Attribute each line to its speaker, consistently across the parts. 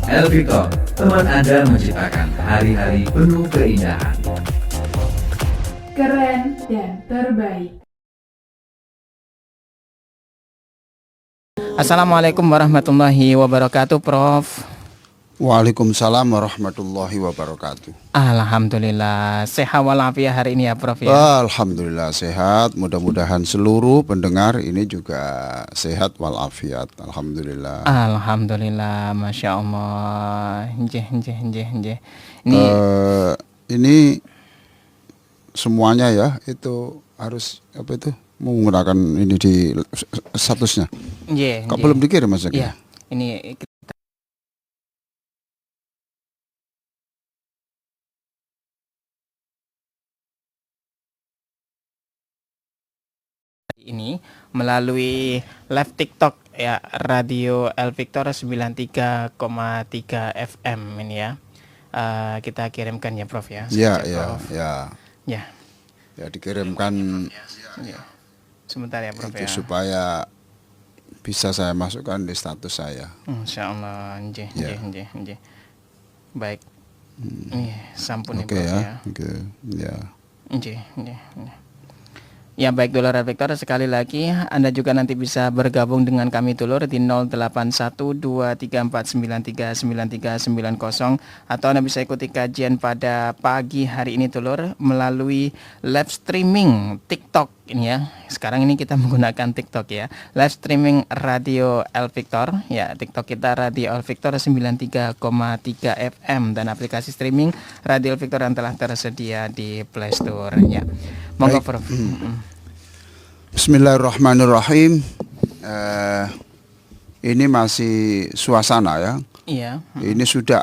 Speaker 1: El Victor, teman Anda menciptakan hari-hari penuh keindahan.
Speaker 2: Keren dan terbaik.
Speaker 3: Assalamualaikum warahmatullahi wabarakatuh, Prof.
Speaker 4: Waalaikumsalam warahmatullahi wabarakatuh.
Speaker 3: Alhamdulillah, sehat walafiat hari ini ya, Prof ya.
Speaker 4: Alhamdulillah sehat. Mudah-mudahan seluruh pendengar ini juga sehat walafiat. Alhamdulillah.
Speaker 3: Alhamdulillah, masya Allah. Nggih.
Speaker 4: Ini semuanya ya itu harus apa itu menggunakan ini di statusnya. Kok belum dikirim Mas?
Speaker 3: Iya, ini melalui live TikTok ya, Radio El Victor 93,3 FM ini ya. Kita kirimkan ya, Prof ya.
Speaker 4: Ya,
Speaker 3: Prof.
Speaker 4: ya. Ya dikirimkan
Speaker 3: Ya. Sebentar ya, Prof
Speaker 4: itu
Speaker 3: ya.
Speaker 4: supaya bisa saya masukkan di status saya.
Speaker 3: Insya Allah, nggih. Baik. Sampun
Speaker 4: Oke
Speaker 3: Prof
Speaker 4: ya. Oke. Ya.
Speaker 3: Nggih. Ya baik Dulur Victor, sekali lagi Anda juga nanti bisa bergabung dengan kami Dulur di 08123493939390 atau Anda bisa ikuti kajian pada pagi hari ini Dulur melalui live streaming TikTok ini ya. Sekarang ini kita menggunakan TikTok ya. Live streaming Radio El Victor ya, TikTok kita Radio El Victor 93,3 FM dan aplikasi streaming Radio El Victor yang telah tersedia di Play Store ya. Monggo Prof.
Speaker 4: Bismillahirrahmanirrahim. Ini masih suasana ya.
Speaker 3: Iya.
Speaker 4: Ini sudah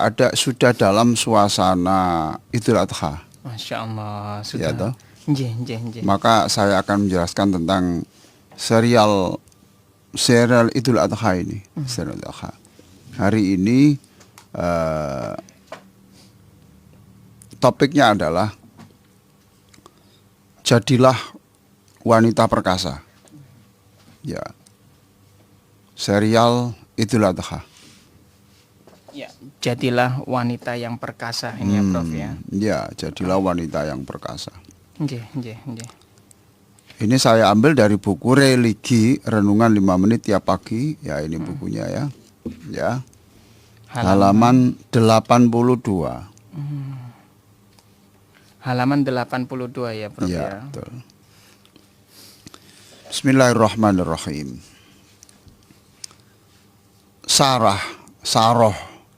Speaker 4: dalam suasana Idul Adha.
Speaker 3: Masya Allah.
Speaker 4: Ya
Speaker 3: Sudah.
Speaker 4: toh?
Speaker 3: Nggih.
Speaker 4: Maka saya akan menjelaskan tentang serial Idul Adha ini. Serial Idul Adha. Hari ini topiknya adalah jadilah wanita perkasa. Ya. Serial Idul Adha.
Speaker 3: Ya, jadilah wanita yang perkasa ini ya, Prof ya.
Speaker 4: Ya, jadilah wanita yang perkasa.
Speaker 3: Nggih.
Speaker 4: Ini saya ambil dari buku Religi Renungan 5 menit tiap pagi. Ya, ini bukunya ya. Ya. Halaman 82.
Speaker 3: Halaman 82 ya, Prof ya.
Speaker 4: Ya, betul. Bismillahirrahmanirrahim.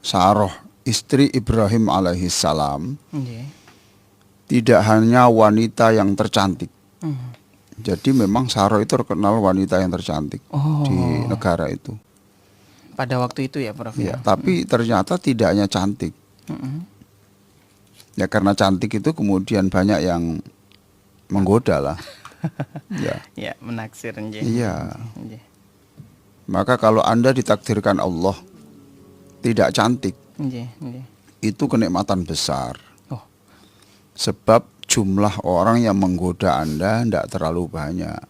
Speaker 4: Saroh, istri Ibrahim alaihissalam,
Speaker 3: Nggih.
Speaker 4: tidak hanya wanita yang tercantik. Jadi memang Saroh itu terkenal wanita yang tercantik di negara itu.
Speaker 3: Pada waktu itu ya, Prof
Speaker 4: Ya,
Speaker 3: ya.
Speaker 4: tapi ternyata tidak hanya cantik. Ya karena cantik itu kemudian banyak yang menggoda lah. Ya.
Speaker 3: Ya, menaksir nggih.
Speaker 4: Iya.
Speaker 3: Nggih.
Speaker 4: Maka kalau Anda ditakdirkan Allah tidak cantik,
Speaker 3: Nggih.
Speaker 4: itu kenikmatan besar.
Speaker 3: Oh.
Speaker 4: Sebab jumlah orang yang menggoda Anda tidak terlalu banyak.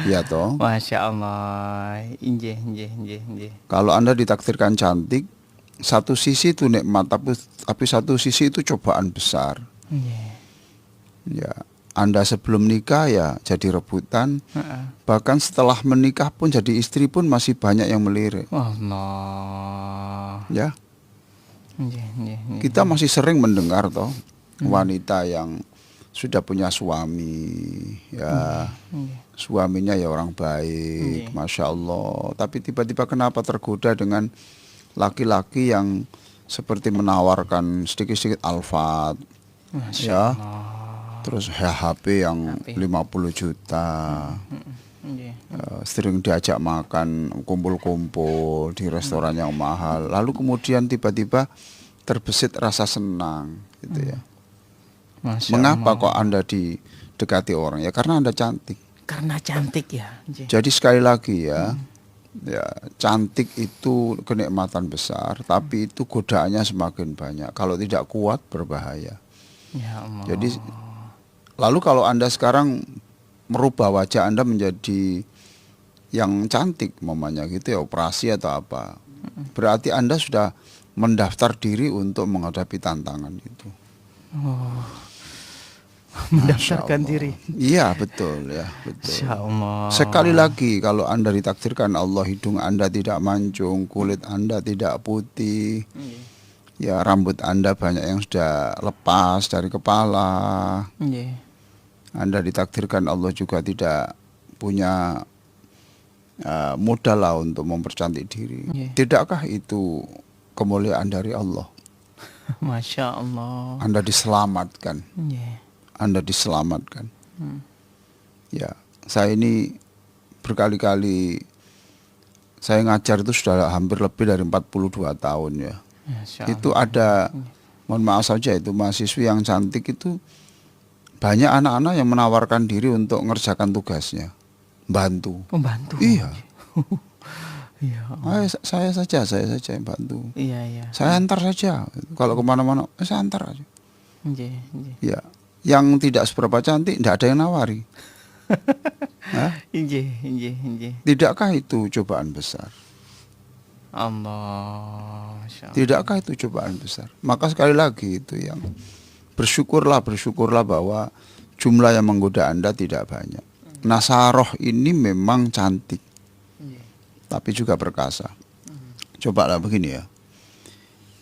Speaker 4: Ya toh?
Speaker 3: Masya Allah. Nggih.
Speaker 4: Kalau Anda ditakdirkan cantik, satu sisi itu nikmat, tapi satu sisi itu cobaan besar.
Speaker 3: Nggih.
Speaker 4: Ya, Anda sebelum nikah ya jadi rebutan. Bahkan setelah menikah pun jadi istri pun masih banyak yang melirik.
Speaker 3: Allah.
Speaker 4: Ya,
Speaker 3: Nggih.
Speaker 4: kita masih sering mendengar toh wanita yang sudah punya suami, ya suaminya ya orang baik, masya Allah. Tapi tiba-tiba kenapa tergoda dengan laki-laki yang seperti menawarkan sedikit-sedikit Alphard, ya, terus HP yang 50 juta, sering diajak makan, kumpul-kumpul di restoran yang mahal, lalu kemudian tiba-tiba terbesit rasa senang, gitu ya.
Speaker 3: Masya
Speaker 4: Mengapa
Speaker 3: Allah.
Speaker 4: kok Anda didekati orang? Ya karena Anda cantik.
Speaker 3: Karena cantik ya.
Speaker 4: Jadi sekali lagi ya, ya cantik itu kenikmatan besar, tapi itu godaannya semakin banyak. Kalau tidak kuat berbahaya.
Speaker 3: Ya Allah.
Speaker 4: yang cantik mamanya gitu ya, operasi atau apa. Berarti Anda sudah mendaftar diri untuk menghadapi tantangan itu.
Speaker 3: Mendaftarkan
Speaker 4: Masya Allah.
Speaker 3: diri.
Speaker 4: Iya betul ya, betul.
Speaker 3: Insya Allah.
Speaker 4: Sekali lagi, kalau Anda ditakdirkan Allah hidung Anda tidak mancung, kulit Anda tidak putih, ya rambut Anda banyak yang sudah lepas dari kepala,
Speaker 3: Iya.
Speaker 4: Anda ditakdirkan Allah juga tidak punya modal lah untuk mempercantik diri.
Speaker 3: Iya.
Speaker 4: Tidakkah itu kemuliaan dari Allah?
Speaker 3: Masya Allah.
Speaker 4: Anda diselamatkan.
Speaker 3: Iya.
Speaker 4: Anda diselamatkan. Ya, saya ini berkali-kali saya ngajar itu sudah hampir lebih dari 42 tahun ya.
Speaker 3: Masya
Speaker 4: Itu
Speaker 3: Allah.
Speaker 4: ada, mohon maaf saja, itu mahasiswi yang cantik itu banyak anak-anak yang menawarkan diri untuk mengerjakan tugasnya, bantu.
Speaker 3: Pembantu.
Speaker 4: Iya.
Speaker 3: Iya.
Speaker 4: Ayo, saya saja yang bantu.
Speaker 3: Iya, iya.
Speaker 4: Saya antar saja. Kalau kemana-mana, saya antar aja.
Speaker 3: Iya, iya.
Speaker 4: Ya, yang tidak seberapa cantik, tidak ada yang nawari. Hah?
Speaker 3: Iya, iya, iya.
Speaker 4: Tidakkah itu cobaan besar?
Speaker 3: Allah. Masya Allah.
Speaker 4: Tidakkah itu cobaan besar? Maka sekali lagi itu yang bersyukurlah bahwa jumlah yang menggoda Anda tidak banyak. Nasaroh ini memang cantik,
Speaker 3: Iya.
Speaker 4: tapi juga perkasa. Cobalah begini ya.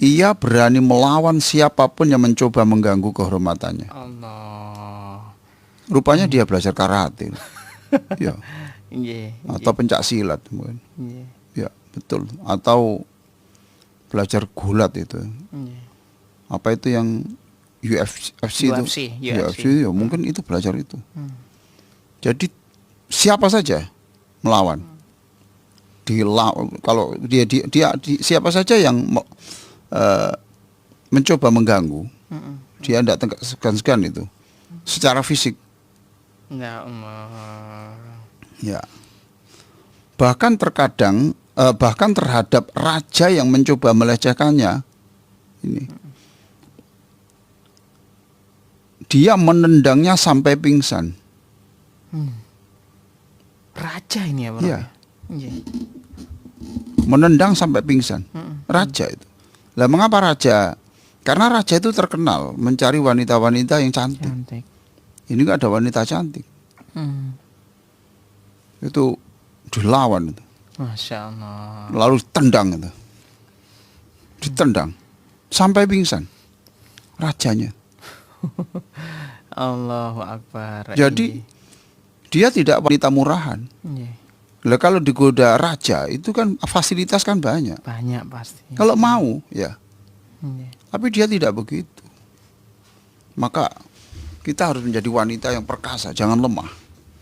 Speaker 4: Ia berani melawan siapapun yang mencoba mengganggu kehormatannya.
Speaker 3: Allah.
Speaker 4: Rupanya dia belajar karate. Ya,
Speaker 3: Iya.
Speaker 4: atau pencak silat mungkin.
Speaker 3: Iya.
Speaker 4: Ya, betul. Atau belajar gulat itu.
Speaker 3: Iya.
Speaker 4: Apa itu yang UFC itu? UFC ya, mungkin itu belajar itu. Jadi siapa saja melawan. Kalau dia siapa saja yang mencoba mengganggu, dia tidak segan-segan itu secara fisik.
Speaker 3: Ya Allah.
Speaker 4: Ya. Bahkan terkadang bahkan terhadap raja yang mencoba melecehkannya, ini dia menendangnya sampai pingsan.
Speaker 3: Raja ini ya, Bro?
Speaker 4: Iya.
Speaker 3: Iya.
Speaker 4: Menendang sampai pingsan. Raja itu. Lah mengapa raja? Karena raja itu terkenal mencari wanita-wanita yang cantik.
Speaker 3: Cantik.
Speaker 4: Ini nggak ada wanita cantik. Itu dilawan itu.
Speaker 3: Masya Allah.
Speaker 4: Lalu tendang itu. Ditendang sampai pingsan. Rajanya.
Speaker 3: Allahu Akbar.
Speaker 4: Jadi dia tidak wanita murahan.
Speaker 3: Iya.
Speaker 4: Lah kalau digoda raja itu kan fasilitas kan banyak.
Speaker 3: Banyak pasti.
Speaker 4: Kalau mau ya.
Speaker 3: Iya.
Speaker 4: Tapi dia tidak begitu. Maka kita harus menjadi wanita yang perkasa, jangan lemah.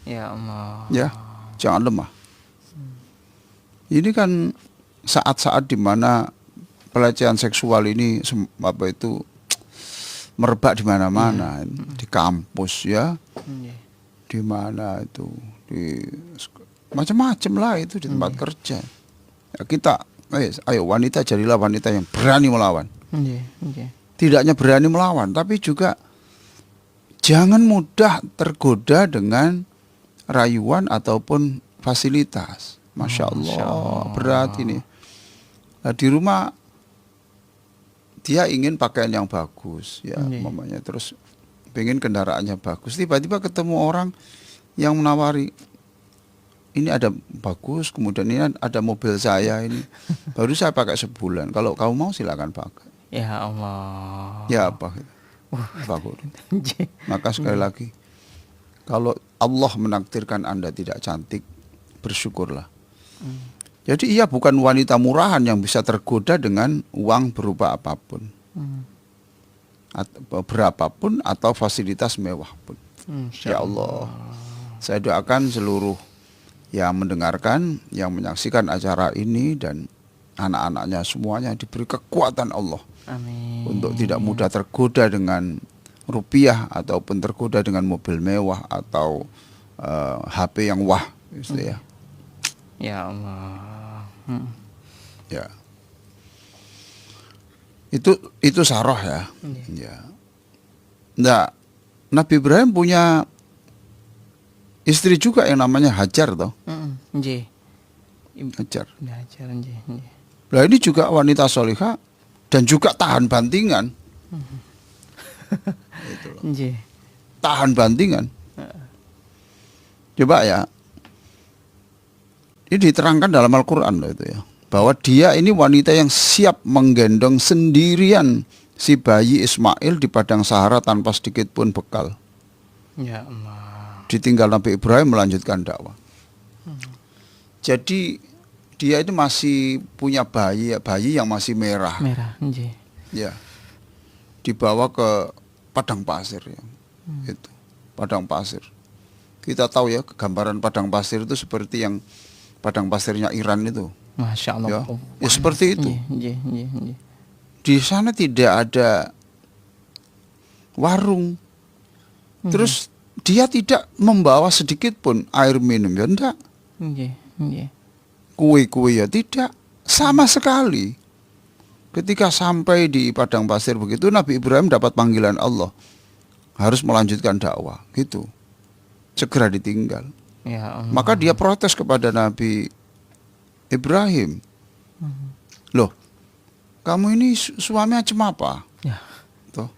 Speaker 3: Ya Allah.
Speaker 4: Ya, jangan lemah. Ini kan saat-saat di mana pelecehan seksual ini merebak di mana-mana, di kampus ya,
Speaker 3: Iya.
Speaker 4: di mana itu, di macam-macam lah itu, di tempat kerja. Ya, kita, ayo wanita, jadilah wanita yang berani melawan.
Speaker 3: Iya. Iya.
Speaker 4: Tidak hanya berani melawan, tapi juga jangan mudah tergoda dengan rayuan ataupun fasilitas. Masya Allah, berat ini. Nah, di rumah dia ingin pakaian yang bagus, ya, mamanya, terus pengen kendaraannya bagus. Tiba-tiba ketemu orang yang menawari, ini ada bagus, kemudian ini ada mobil saya ini, baru saya pakai sebulan. Kalau kamu mau silakan pakai.
Speaker 3: Ya Allah.
Speaker 4: Ya apa? Bagus. Maka sekali lagi, kalau Allah menakdirkan Anda tidak cantik, bersyukurlah. Jadi ia bukan wanita murahan yang bisa tergoda dengan uang berupa apapun, berapapun atau fasilitas mewah pun. Ya Allah, saya doakan seluruh yang mendengarkan, yang menyaksikan acara ini dan anak-anaknya semuanya diberi kekuatan Allah.
Speaker 3: Amin.
Speaker 4: Untuk tidak mudah tergoda dengan rupiah ataupun tergoda dengan mobil mewah atau HP yang wah, gitu ya.
Speaker 3: Ya Allah.
Speaker 4: Ya. Itu Sarah ya. Ya. Nah, Nabi Ibrahim punya istri juga yang namanya Hajar toh.
Speaker 3: Nggih.
Speaker 4: Hajar.
Speaker 3: Bunda Hajar, nggih, nggih.
Speaker 4: Nah ini juga wanita solihah dan juga tahan bantingan. Itu loh.
Speaker 3: Nggih.
Speaker 4: Tahan bantingan. Coba ya. Ini diterangkan dalam Al-Quran loh itu ya. Bahwa dia ini wanita yang siap menggendong sendirian si bayi Ismail di padang Sahara tanpa sedikit pun bekal.
Speaker 3: Ya Allah.
Speaker 4: Ditinggal Nabi Ibrahim melanjutkan dakwah. Jadi dia itu masih punya bayi yang masih merah.
Speaker 3: Merah, nggih.
Speaker 4: Ya. Dibawa ke padang pasir ya. Itu. Padang pasir. Kita tahu ya gambaran padang pasir itu seperti yang padang pasirnya Iran itu.
Speaker 3: Masya Allah.
Speaker 4: Ya, ya seperti itu.
Speaker 3: Nggih, nggih, nggih.
Speaker 4: Di sana tidak ada warung. Terus dia tidak membawa sedikit pun air minum ya enggak.
Speaker 3: Nggih, nggih.
Speaker 4: Kue-kue ya tidak sama sekali. Ketika sampai di padang pasir begitu Nabi Ibrahim dapat panggilan Allah. Harus melanjutkan dakwah gitu. Segera ditinggal.
Speaker 3: Ya Allah.
Speaker 4: Maka dia protes kepada Nabi Ibrahim. Loh, kamu ini suami macam apa?
Speaker 3: Ya.
Speaker 4: Tuh.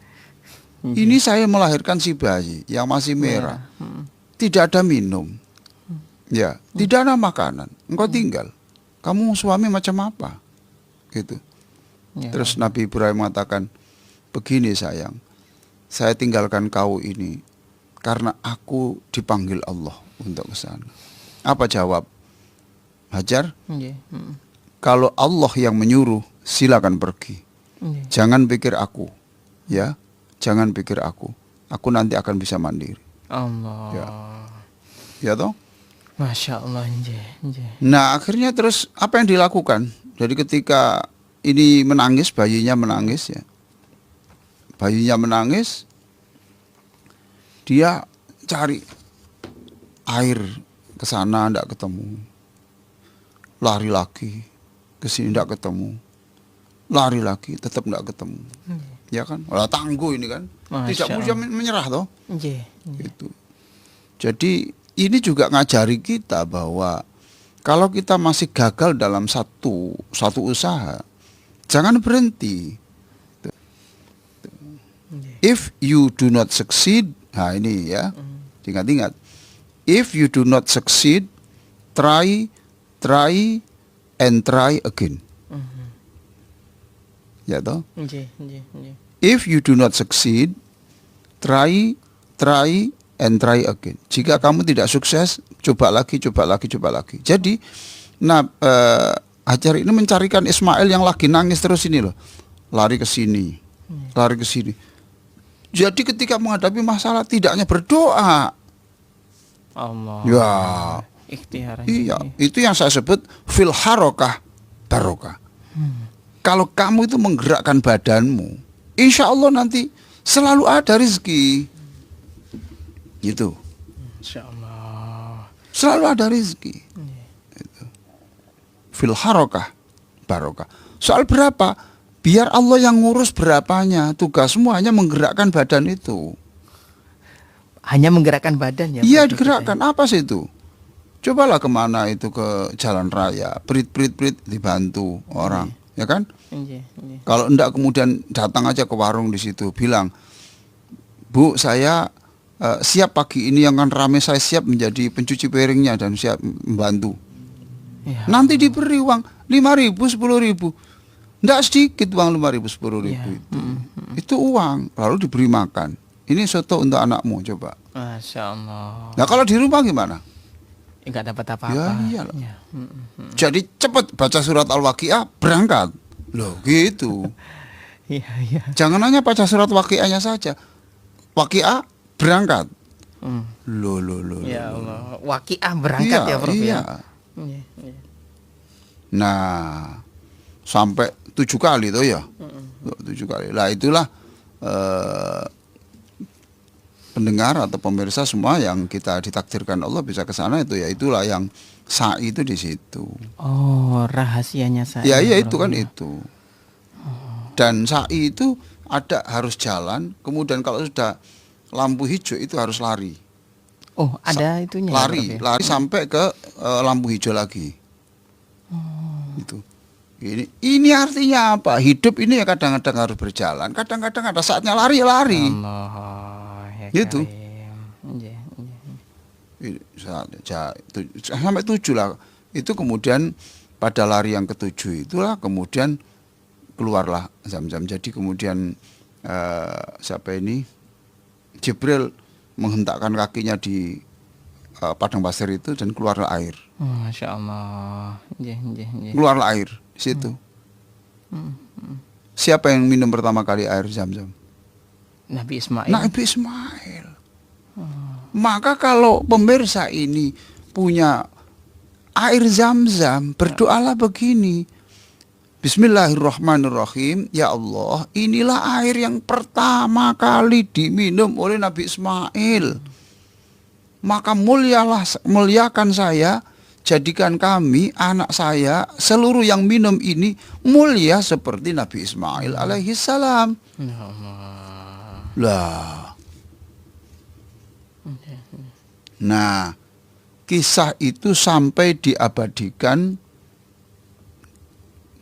Speaker 4: Ini saya melahirkan si bayi yang masih merah. Tidak ada minum. Ya, tidak ada makanan. Engkau tinggal. Kamu suami macam apa? Gitu.
Speaker 3: Ya.
Speaker 4: Terus Nabi Ibrahim mengatakan, begini sayang, saya tinggalkan kau ini karena aku dipanggil Allah untuk ke sana. Apa jawab Hajar?
Speaker 3: Nggih.
Speaker 4: Kalau Allah yang menyuruh, silakan pergi.
Speaker 3: Nggih.
Speaker 4: Jangan pikir aku, ya, jangan pikir aku. Aku nanti akan bisa mandiri.
Speaker 3: Allah.
Speaker 4: Ya toh?
Speaker 3: Masya Allah, nggih, nggih.
Speaker 4: Nah akhirnya terus apa yang dilakukan? Jadi ketika ini menangis, bayinya menangis ya. Bayinya menangis, dia cari air ke sana tidak ketemu. Lari lagi ke sini tidak ketemu. Lari lagi tetap tidak ketemu. Ya kan? Lah tangguh ini kan.
Speaker 3: Masya
Speaker 4: Tidak bisa menyerah toh.
Speaker 3: Nggih.
Speaker 4: Gitu. Jadi ini juga ngajari kita bahwa kalau kita masih gagal dalam satu usaha, jangan berhenti. If you do not succeed, nah ini ya, ingat-ingat. If you do not succeed, try and try again. Ya toh?
Speaker 3: Nggih, nggih, nggih.
Speaker 4: If you do not succeed, try and try again. Jika kamu tidak sukses, coba lagi. Jadi, Hajar ini mencarikan Ismail yang lagi nangis terus ini loh, lari ke sini. Jadi ketika menghadapi masalah tidak hanya berdoa.
Speaker 3: Allah.
Speaker 4: Ya,
Speaker 3: Ikhtiar.
Speaker 4: iya, itu yang saya sebut fil harokah barokah. Kalau kamu itu menggerakkan badanmu, insya Allah nanti selalu ada rezeki. Gitu.
Speaker 3: Insya Allah.
Speaker 4: Selalu ada rezeki. Itu. Fil harokah barokah. Soal berapa? Biar Allah yang ngurus berapanya. Tugasmu hanya menggerakkan badan itu.
Speaker 3: Hanya menggerakkan badan ya?
Speaker 4: Iya
Speaker 3: Pak?
Speaker 4: digerakkan. Apa sih itu? Cobalah kemana itu ke jalan raya. Prit dibantu orang. Ya kan?
Speaker 3: Nggih, nggih.
Speaker 4: Kalau enggak kemudian datang aja ke warung di situ. Bilang, Bu saya siap pagi ini yang kan rame, saya siap menjadi pencuci piringnya dan siap membantu.
Speaker 3: Ya.
Speaker 4: Nanti diberi uang 5.000, 10.000. Enggak sedikit uang 5.000, 10.000
Speaker 3: Ya.
Speaker 4: itu. Itu uang, lalu diberi makan. Ini soto untuk anakmu, coba.
Speaker 3: Masya Allah.
Speaker 4: Nah kalau di rumah gimana?
Speaker 3: Enggak dapat apa-apa.
Speaker 4: Ya iyalah.
Speaker 3: Ya.
Speaker 4: Jadi cepat baca surat Al-Waqiah, berangkat. Loh gitu.
Speaker 3: Iya, iya.
Speaker 4: Jangan hanya baca surat Waqiahnya saja. Waqiah, berangkat. Loh.
Speaker 3: Ya Allah. Waqiah berangkat ya, Prof
Speaker 4: Iya.
Speaker 3: ya. Iya, iya.
Speaker 4: Nah, sampai 7 kali tuh ya. 7 kali. Lah itulah pendengar atau pemirsa semua yang kita ditakdirkan Allah bisa ke sana itu ya, itulah yang sa'i itu di situ.
Speaker 3: Oh, rahasianya saya.
Speaker 4: Ya iya itu kan itu. Dan sa'i itu ada harus jalan, kemudian kalau sudah lampu hijau itu harus lari.
Speaker 3: Oh, ada itunya.
Speaker 4: Lari
Speaker 3: ya, Prof, ya?
Speaker 4: sampai ke lampu hijau lagi. Itu. Ini artinya apa? Hidup ini ya kadang-kadang harus berjalan, kadang-kadang ada saatnya lari-lari.
Speaker 3: Allah, ya
Speaker 4: Gitu.
Speaker 3: Karim. Nggih, nggih.
Speaker 4: Sampai 7 lah. Itu kemudian pada lari yang ke-7 itulah kemudian keluarlah Zam-Zam. Jadi kemudian siapa ini? Jibril menghentakkan kakinya di padang pasir itu dan keluarlah air.
Speaker 3: Masya Allah. Nggih.
Speaker 4: Keluarlah air di situ. Siapa yang minum pertama kali air Zam-Zam?
Speaker 3: Nabi Ismail.
Speaker 4: Nabi Ismail. Maka kalau pemirsa ini punya air Zam-Zam, berdoalah begini. Bismillahirrahmanirrahim. Ya Allah, inilah air yang pertama kali diminum oleh Nabi Ismail. Maka muliakan saya, jadikan kami, anak saya, seluruh yang minum ini mulia seperti Nabi Ismail alaihi salam.
Speaker 3: Ya Allah.
Speaker 4: Lah. Nah, kisah itu sampai diabadikan,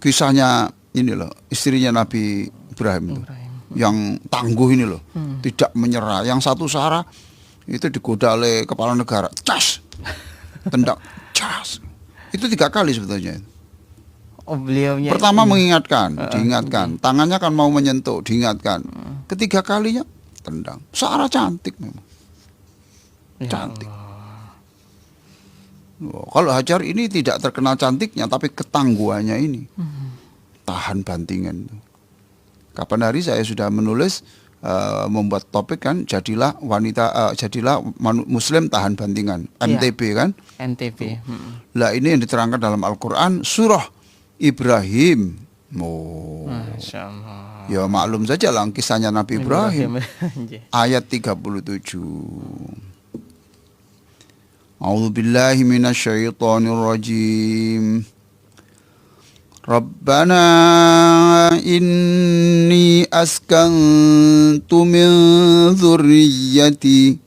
Speaker 4: kisahnya ini loh, istrinya Nabi Ibrahim itu, yang tangguh ini loh, tidak menyerah. Yang satu Sarah itu digoda oleh kepala negara, cas, tendang, cas. Itu 3 kali sebetulnya.
Speaker 3: Oh, beliaunya
Speaker 4: Pertama mengingatkan, diingatkan, tangannya kan mau menyentuh, diingatkan. Ketiga kalinya tendang. Sarah cantik memang. Cantik. Kalau Hajar ini tidak terkenal cantiknya, tapi ketangguhannya ini tahan bantingan. Kapan hari saya sudah menulis membuat topik kan, jadilah wanita, jadilah Muslim tahan bantingan, MTB kan?
Speaker 3: NTB.
Speaker 4: Lah ini yang diterangkan dalam Al-Quran surah Ibrahim.
Speaker 3: Masya Allah.
Speaker 4: Ya maklum saja lah kisahnya Nabi Ibrahim.
Speaker 3: Nggih.
Speaker 4: Ayat 37. A'udzu billahi minasyaitonir rajim. Rabbana inni askantu min dhurriyyati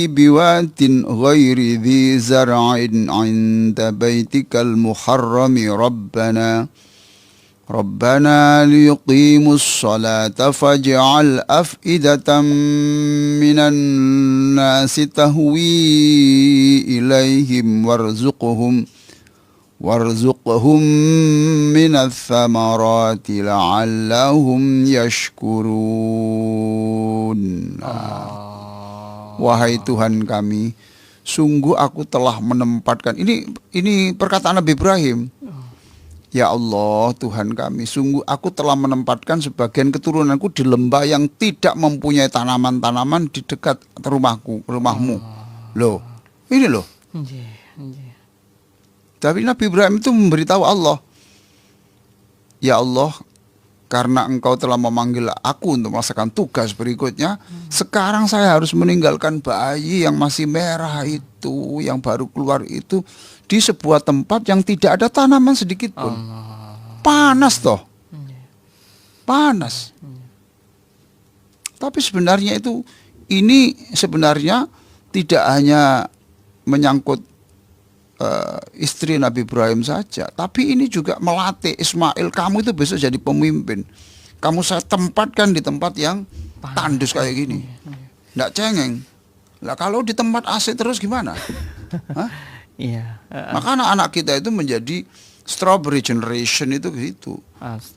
Speaker 4: biwatin ghairi dhi zar'in 'inda baitikal muharrami ربنا ليقيموا الصلاة فاجعل أفئدة من الناس تهوي إليهم وارزقهم من الثمرات لعلهم يشكرون. Wahai Tuhan kami, sungguh aku telah menempatkan, ini perkataan Nabi Ibrahim. Ya Allah, Tuhan kami, sungguh aku telah menempatkan sebagian keturunanku di lembah yang tidak mempunyai tanaman-tanaman di dekat rumahmu. Loh, ini loh. Tapi Nabi Ibrahim itu memberitahu Allah, ya Allah, karena engkau telah memanggil aku untuk melaksanakan tugas berikutnya, sekarang saya harus meninggalkan bayi yang masih merah itu, yang baru keluar itu, di sebuah tempat yang tidak ada tanaman sedikit pun. Panas toh. Panas. Tapi sebenarnya ini sebenarnya tidak hanya menyangkut istri Nabi Ibrahim saja, tapi ini juga melatih Ismail, kamu itu besok jadi pemimpin. Kamu saya tempatkan di tempat yang tandus kayak gini. Nggak cengeng. Lah kalau di tempat AC terus gimana? Hah?
Speaker 3: Iya.
Speaker 4: Maka anak-anak kita itu menjadi strawberry generation itu gitu.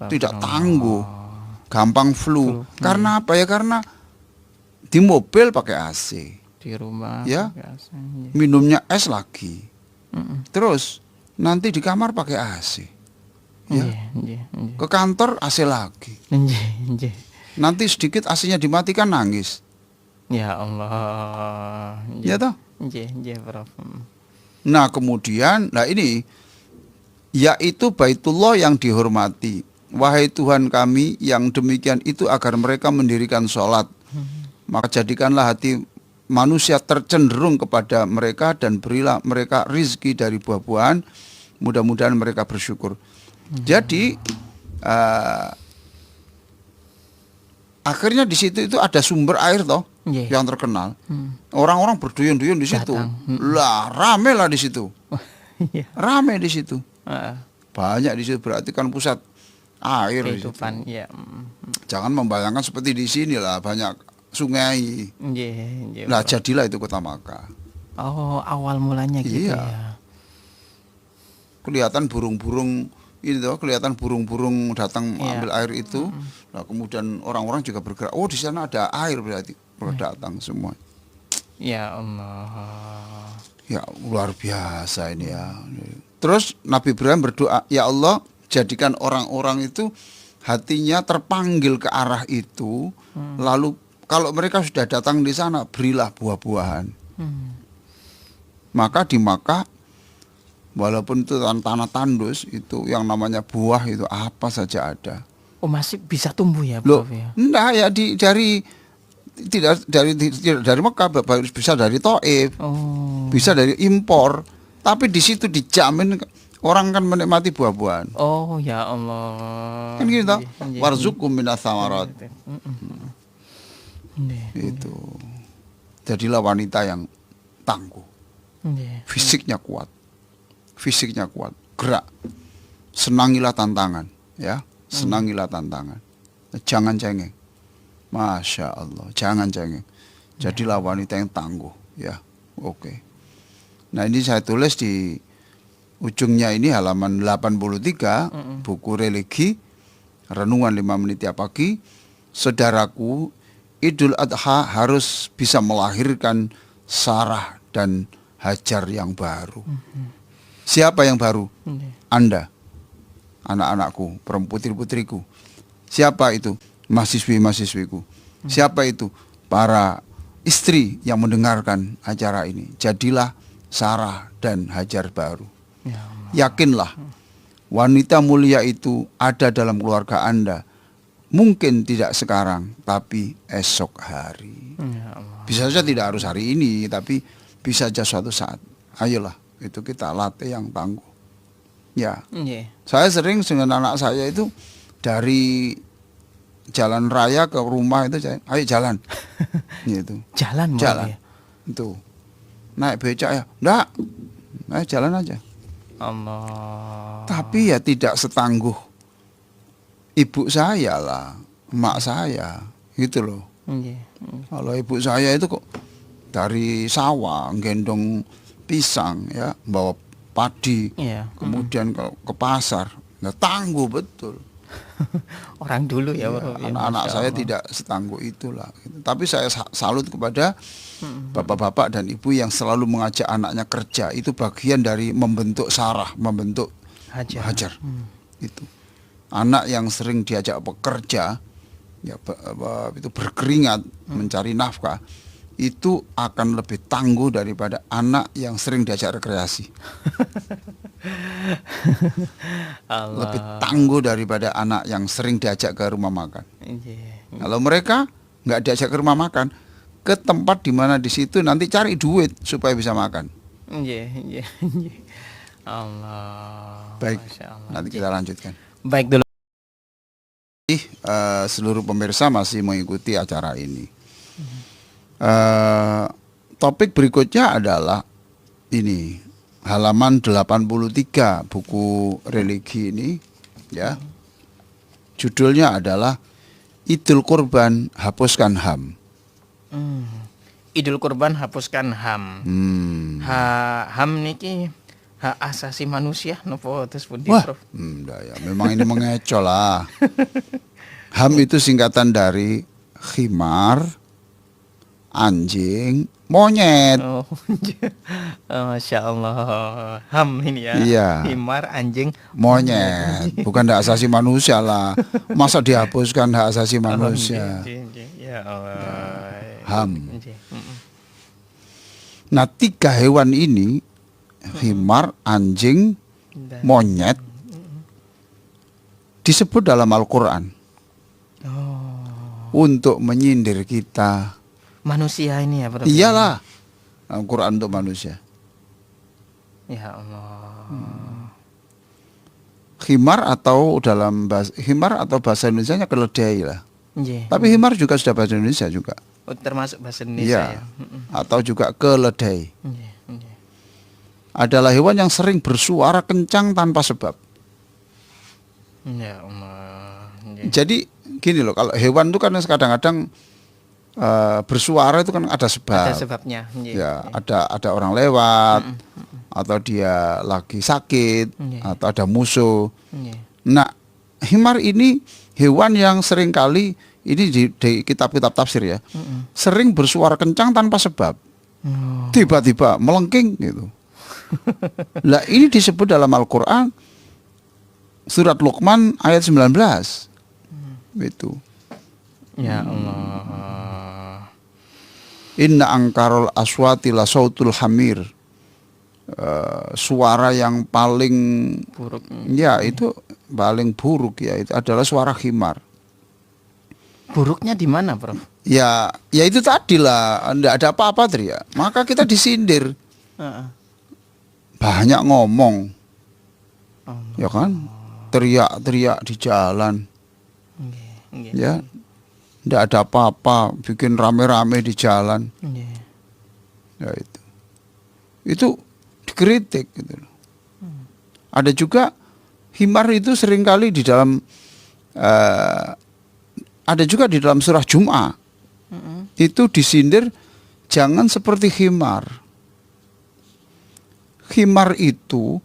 Speaker 4: Tidak tangguh, gampang flu. Karena apa ya? Karena di mobil pakai AC,
Speaker 3: di rumah
Speaker 4: ya,
Speaker 3: pakai AC.
Speaker 4: minumnya es lagi. Terus nanti di kamar pakai AC. Ya. Ke kantor AC lagi. Nanti sedikit AC-nya dimatikan nangis.
Speaker 3: Ya Allah.
Speaker 4: Ya toh?
Speaker 3: Prof.
Speaker 4: Nah kemudian, nah ini, yaitu Baitullah yang dihormati. Wahai Tuhan kami, yang demikian itu agar mereka mendirikan sholat. Maka jadikanlah hati manusia tercenderung kepada mereka dan berilah mereka rizki dari buah-buahan. Mudah-mudahan mereka bersyukur. Jadi akhirnya di situ itu ada sumber air toh yang terkenal. Orang-orang berduyun-duyun di situ. Lah rame lah di situ.
Speaker 3: Iya.
Speaker 4: Rame di situ.
Speaker 3: Heeh.
Speaker 4: Banyak di situ, berarti kan pusat air di situ.
Speaker 3: Kehidupan, ya.
Speaker 4: Jangan membayangkan seperti di sini lah, banyak sungai.
Speaker 3: Nggih,
Speaker 4: Nah,
Speaker 3: Bro.
Speaker 4: jadilah itu kota Makkah.
Speaker 3: Oh, awal mulanya gitu
Speaker 4: Iya.
Speaker 3: ya.
Speaker 4: Kelihatan burung-burung ini tuh, kelihatan burung-burung datang
Speaker 3: Iya.
Speaker 4: ambil air itu. Nah, kemudian orang-orang juga bergerak. Oh, di sana ada air, berarti datang semua.
Speaker 3: Ya Allah.
Speaker 4: Ya, luar biasa ini ya. Terus Nabi Ibrahim berdoa, ya Allah, jadikan orang-orang itu hatinya terpanggil ke arah itu. Lalu kalau mereka sudah datang di sana, berilah buah-buahan. Maka di Makkah, walaupun itu tanah tandus, itu yang namanya buah itu apa saja ada.
Speaker 3: Oh, masih bisa tumbuh ya,
Speaker 4: Loh,
Speaker 3: Prof ya?
Speaker 4: enggak ya, dari tidak dari Mekah, bisa dari Taif,
Speaker 3: Oh.
Speaker 4: bisa dari impor, tapi di situ dijamin orang kan menikmati buah-buahan.
Speaker 3: Oh, ya Allah.
Speaker 4: Kan gitu,
Speaker 3: Nggih, nggih.
Speaker 4: warzuqhum minas samarat.
Speaker 3: Nggih,
Speaker 4: Itu. Jadilah wanita yang tangguh,
Speaker 3: nggih.
Speaker 4: fisiknya kuat. Fisiknya kuat, gerak. Senangilah tantangan, ya. Senangilah tantangan. Jangan cengeng. Masya Allah, jangan cengeng. Jadilah wanita yang tangguh, ya. Oke. Nah, ini saya tulis di ujungnya ini halaman 83, buku religi, renungan 5 menit tiap pagi. Saudaraku, Idul Adha harus bisa melahirkan Sarah dan Hajar yang baru. Siapa yang baru? Anda, anak-anakku, putri-putriku. Siapa itu? Mahasiswi-mahasiswiku. Siapa itu? Para istri yang mendengarkan acara ini. Jadilah Sarah dan Hajar baru.
Speaker 3: Ya Allah.
Speaker 4: Yakinlah, wanita mulia itu ada dalam keluarga Anda. Mungkin tidak sekarang, tapi esok hari.
Speaker 3: Ya Allah.
Speaker 4: Bisa saja tidak harus hari ini, tapi bisa saja suatu saat. Ayolah, itu kita latih yang tangguh. Ya,
Speaker 3: Nggih.
Speaker 4: saya sering dengan anak saya itu dari jalan raya ke rumah itu, saya, ayo jalan. Gitu.
Speaker 3: Jalan, Prof,
Speaker 4: Jalan.
Speaker 3: ya?
Speaker 4: Itu. Naik becak ya. Enggak. Ayo jalan aja.
Speaker 3: Allah.
Speaker 4: Tapi ya tidak setangguh ibu saya lah, emak saya, gitu loh.
Speaker 3: Nggih.
Speaker 4: Kalau ibu saya itu kok dari sawah gendong pisang ya, bawa padi,
Speaker 3: Iya.
Speaker 4: kemudian ke pasar, nah tangguh betul.
Speaker 3: Orang dulu ya,
Speaker 4: Ya,
Speaker 3: Prof, ya,
Speaker 4: anak-anak
Speaker 3: Masya
Speaker 4: saya
Speaker 3: Allah.
Speaker 4: tidak setangguh itulah. Gitu. Tapi saya salut kepada bapak-bapak dan ibu yang selalu mengajak anaknya kerja. Itu bagian dari membentuk Sarah, membentuk
Speaker 3: Hajar.
Speaker 4: Hajar. Itu anak yang sering diajak bekerja, ya itu berkeringat mencari nafkah, itu akan lebih tangguh daripada anak yang sering diajak rekreasi.
Speaker 3: Allah.
Speaker 4: Lebih tangguh daripada anak yang sering diajak ke rumah makan.
Speaker 3: Nggih.
Speaker 4: Kalau mereka nggak diajak ke rumah makan, ke tempat di mana di situ nanti cari duit supaya bisa makan.
Speaker 3: Nggih, nggih, nggih. Allah.
Speaker 4: Baik,
Speaker 3: Masya Allah.
Speaker 4: nanti kita lanjutkan.
Speaker 3: Baik dulu.
Speaker 4: Seluruh pemirsa masih mengikuti acara ini. Topik berikutnya adalah ini halaman 83 buku religi ini, ya. Judulnya adalah Idul Kurban hapuskan HAM.
Speaker 3: Idul Kurban hapuskan HAM. HAM niki hak asasi manusia nopo terus pundi,
Speaker 4: Wah,
Speaker 3: Prof?
Speaker 4: enggak ya, memang ini mengecoh lah. HAM itu singkatan dari khimar, anjing, monyet.
Speaker 3: Oh, Masya Allah. HAM ini ya.
Speaker 4: Iya.
Speaker 3: Himar, anjing,
Speaker 4: Monyet, bukan hak asasi manusia lah. Masa dihapuskan hak asasi manusia?
Speaker 3: Ya Allah.
Speaker 4: HAM.
Speaker 3: Nggih.
Speaker 4: Nah, 3 hewan ini, himar, anjing,
Speaker 3: Dan-
Speaker 4: monyet, disebut dalam Al-Quran
Speaker 3: Oh,
Speaker 4: untuk menyindir kita.
Speaker 3: manusia ini ya, Prof?
Speaker 4: Iyalah, Al-Quran untuk manusia.
Speaker 3: Ya Allah.
Speaker 4: Himar atau dalam bahasa, himar atau bahasa Indonesianya keledai lah.
Speaker 3: Nggih.
Speaker 4: Tapi himar juga sudah bahasa Indonesia juga.
Speaker 3: Oh, termasuk bahasa Indonesia
Speaker 4: Iya.
Speaker 3: ya.
Speaker 4: Atau juga keledai.
Speaker 3: Nggih, nggih.
Speaker 4: adalah hewan yang sering bersuara kencang tanpa sebab.
Speaker 3: Ya Allah. Nggih.
Speaker 4: Jadi gini loh, kalau hewan itu kan kadang-kadang bersuara itu kan ada sebab.
Speaker 3: Ada sebabnya. Nggih.
Speaker 4: Ya, ada orang lewat, atau dia lagi sakit,
Speaker 3: Nggih.
Speaker 4: atau ada musuh.
Speaker 3: Nggih.
Speaker 4: Nah, himar ini hewan yang sering kali ini di kitab-kitab tafsir ya, sering bersuara kencang tanpa sebab.
Speaker 3: Oh.
Speaker 4: Tiba-tiba melengking gitu. Lah ini disebut dalam Al-Qur'an surat Luqman ayat 19. Itu.
Speaker 3: Ya Allah.
Speaker 4: Inna angkarul aswati la sautul hamir. Suara yang paling
Speaker 3: Buruk.
Speaker 4: ya itu paling buruk ya itu adalah suara himar.
Speaker 3: Buruknya di mana, Prof?
Speaker 4: Ya itu tadi lah, enggak ada apa-apa Tri ya. Maka kita disindir.
Speaker 3: Heeh.
Speaker 4: Banyak ngomong.
Speaker 3: Allah.
Speaker 4: Ya kan? Teriak-teriak di jalan.
Speaker 3: Nggih. Nggih.
Speaker 4: Ya. Enggak ada apa-apa, bikin rame-rame di jalan.
Speaker 3: Nggih.
Speaker 4: Ya itu dikritik gitu loh. Ada juga himar itu seringkali di dalam ada juga di dalam surah Jum'ah. Itu disindir jangan seperti himar. Himar itu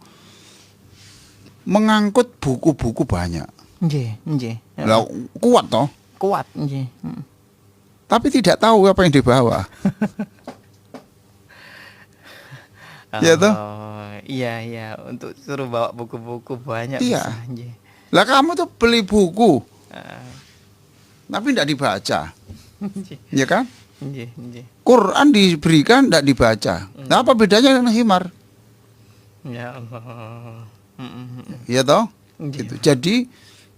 Speaker 4: mengangkut buku-buku banyak.
Speaker 3: Nggih. Nggih. Ya.
Speaker 4: Lah kuat toh,
Speaker 3: Kuat. Nggih.
Speaker 4: tapi tidak tahu apa yang dibawa. Ya toh?
Speaker 3: Iya, untuk suruh bawa buku-buku banyak
Speaker 4: Iya.
Speaker 3: bisa. Nggih.
Speaker 4: Lah kamu tuh beli buku
Speaker 3: Ah,
Speaker 4: tapi tidak dibaca,
Speaker 3: nggih.
Speaker 4: ya kan?
Speaker 3: Nggih, nggih.
Speaker 4: Quran diberikan tidak dibaca. Nah, apa bedanya dengan himar?
Speaker 3: Ya Allah.
Speaker 4: Ya toh?
Speaker 3: Nggih.
Speaker 4: Gitu. Jadi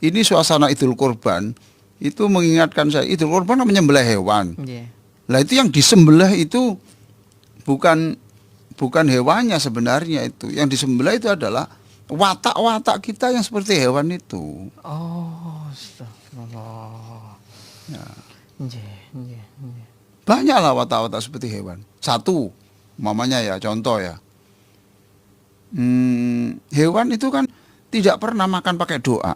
Speaker 4: ini suasana Idul Kurban itu mengingatkan saya Idul Kurban kan menyembelih hewan.
Speaker 3: Nggih.
Speaker 4: Lah itu yang disembelih itu bukan hewannya sebenarnya itu. Yang disembelih itu adalah watak-watak kita yang seperti hewan itu.
Speaker 3: Oh, astagfirullah.
Speaker 4: Ya.
Speaker 3: Nggih, nggih, nggih.
Speaker 4: Banyaklah watak-watak seperti hewan. Satu, mamanya ya, contoh ya. Hewan itu kan tidak pernah makan pakai doa.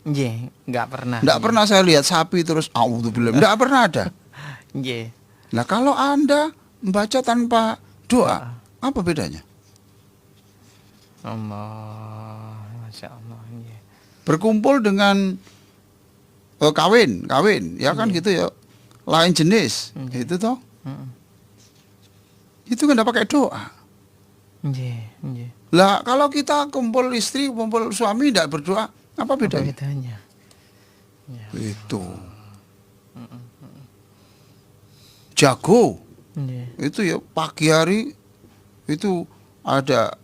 Speaker 3: Nggih, enggak pernah.
Speaker 4: Tidak pernah saya lihat sapi terus auzubillah. Tidak pernah ada.
Speaker 3: Nggih.
Speaker 4: Nah kalau Anda membaca tanpa doa, apa bedanya?
Speaker 3: Allah, Masya Allah. Nggih.
Speaker 4: Berkumpul dengan kawin, ya kan gitu ya. Lain jenis, itu toh. Itu kan tidak pakai doa.
Speaker 3: Nggih, nggih.
Speaker 4: Lah kalau kita kumpul istri, kumpul suami tidak berdoa, apa
Speaker 3: Apa
Speaker 4: bedanya?
Speaker 3: bedanya? Ya.
Speaker 4: Itu. Jago,
Speaker 3: Nggih.
Speaker 4: itu ya pagi hari itu ada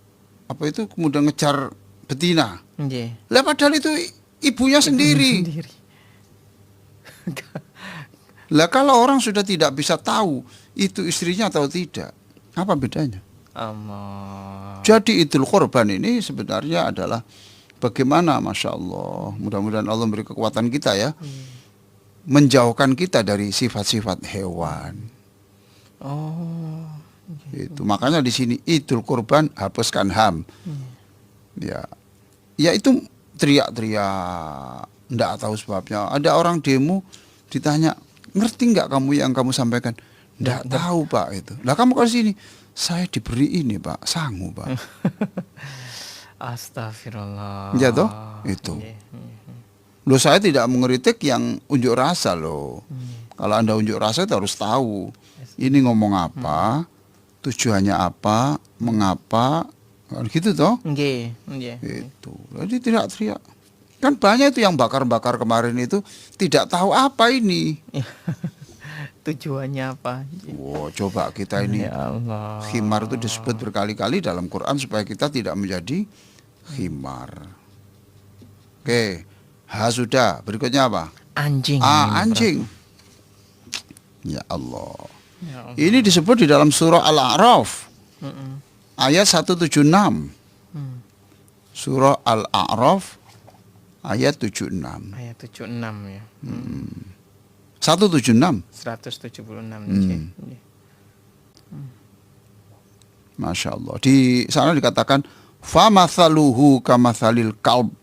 Speaker 4: apa itu kemudian ngejar betina.
Speaker 3: Nggih.
Speaker 4: Lah padahal itu ibunya sendiri.
Speaker 3: Sendiri.
Speaker 4: Lah kalau orang sudah tidak bisa tahu itu istrinya atau tidak, apa bedanya?
Speaker 3: Allah.
Speaker 4: Jadi Idul Kurban ini sebenarnya adalah bagaimana, Masya Allah, mudah-mudahan Allah memberi kekuatan kita ya, menjauhkan kita dari sifat-sifat hewan.
Speaker 3: Oh.
Speaker 4: Itu makanya di sini Idul Kurban hapuskan HAM. Ya, ya itu teriak-teriak, enggak tahu sebabnya. Ada orang demo ditanya, ngerti nggak kamu yang kamu sampaikan? Enggak tahu Pak itu. Lah kamu ke sini, saya diberi ini Pak, sangu Pak.
Speaker 3: Astagfirullah.
Speaker 4: Ya toh, itu.
Speaker 3: Nggih, nggih.
Speaker 4: Loh saya tidak mengkritik yang unjuk rasa loh. Kalau Anda unjuk rasa itu harus tahu ini ngomong apa, tujuannya apa, mengapa, kan gitu toh.
Speaker 3: Nggih, nggih.
Speaker 4: Itu. Jadi tidak teriak. Kan banyak itu yang bakar-bakar kemarin itu tidak tahu apa ini.
Speaker 3: Tujuannya apa?
Speaker 4: Wow, coba kita ini
Speaker 3: Ya Allah.
Speaker 4: khimar itu disebut berkali-kali dalam Quran supaya kita tidak menjadi khimar. Oke, sudah. Berikutnya apa?
Speaker 3: Anjing. ini, Prof.
Speaker 4: Anjing. Ya Allah.
Speaker 3: Ya Allah.
Speaker 4: Ini disebut di dalam surah Al-A'raf ayat 176. Surah Al-A'raf ayat 76.
Speaker 3: Ayat 76 ya.
Speaker 4: 176.
Speaker 3: 176. Nggih, nggih.
Speaker 4: Masya Allah. Di sana dikatakan famathaluhu kamathalil kalb.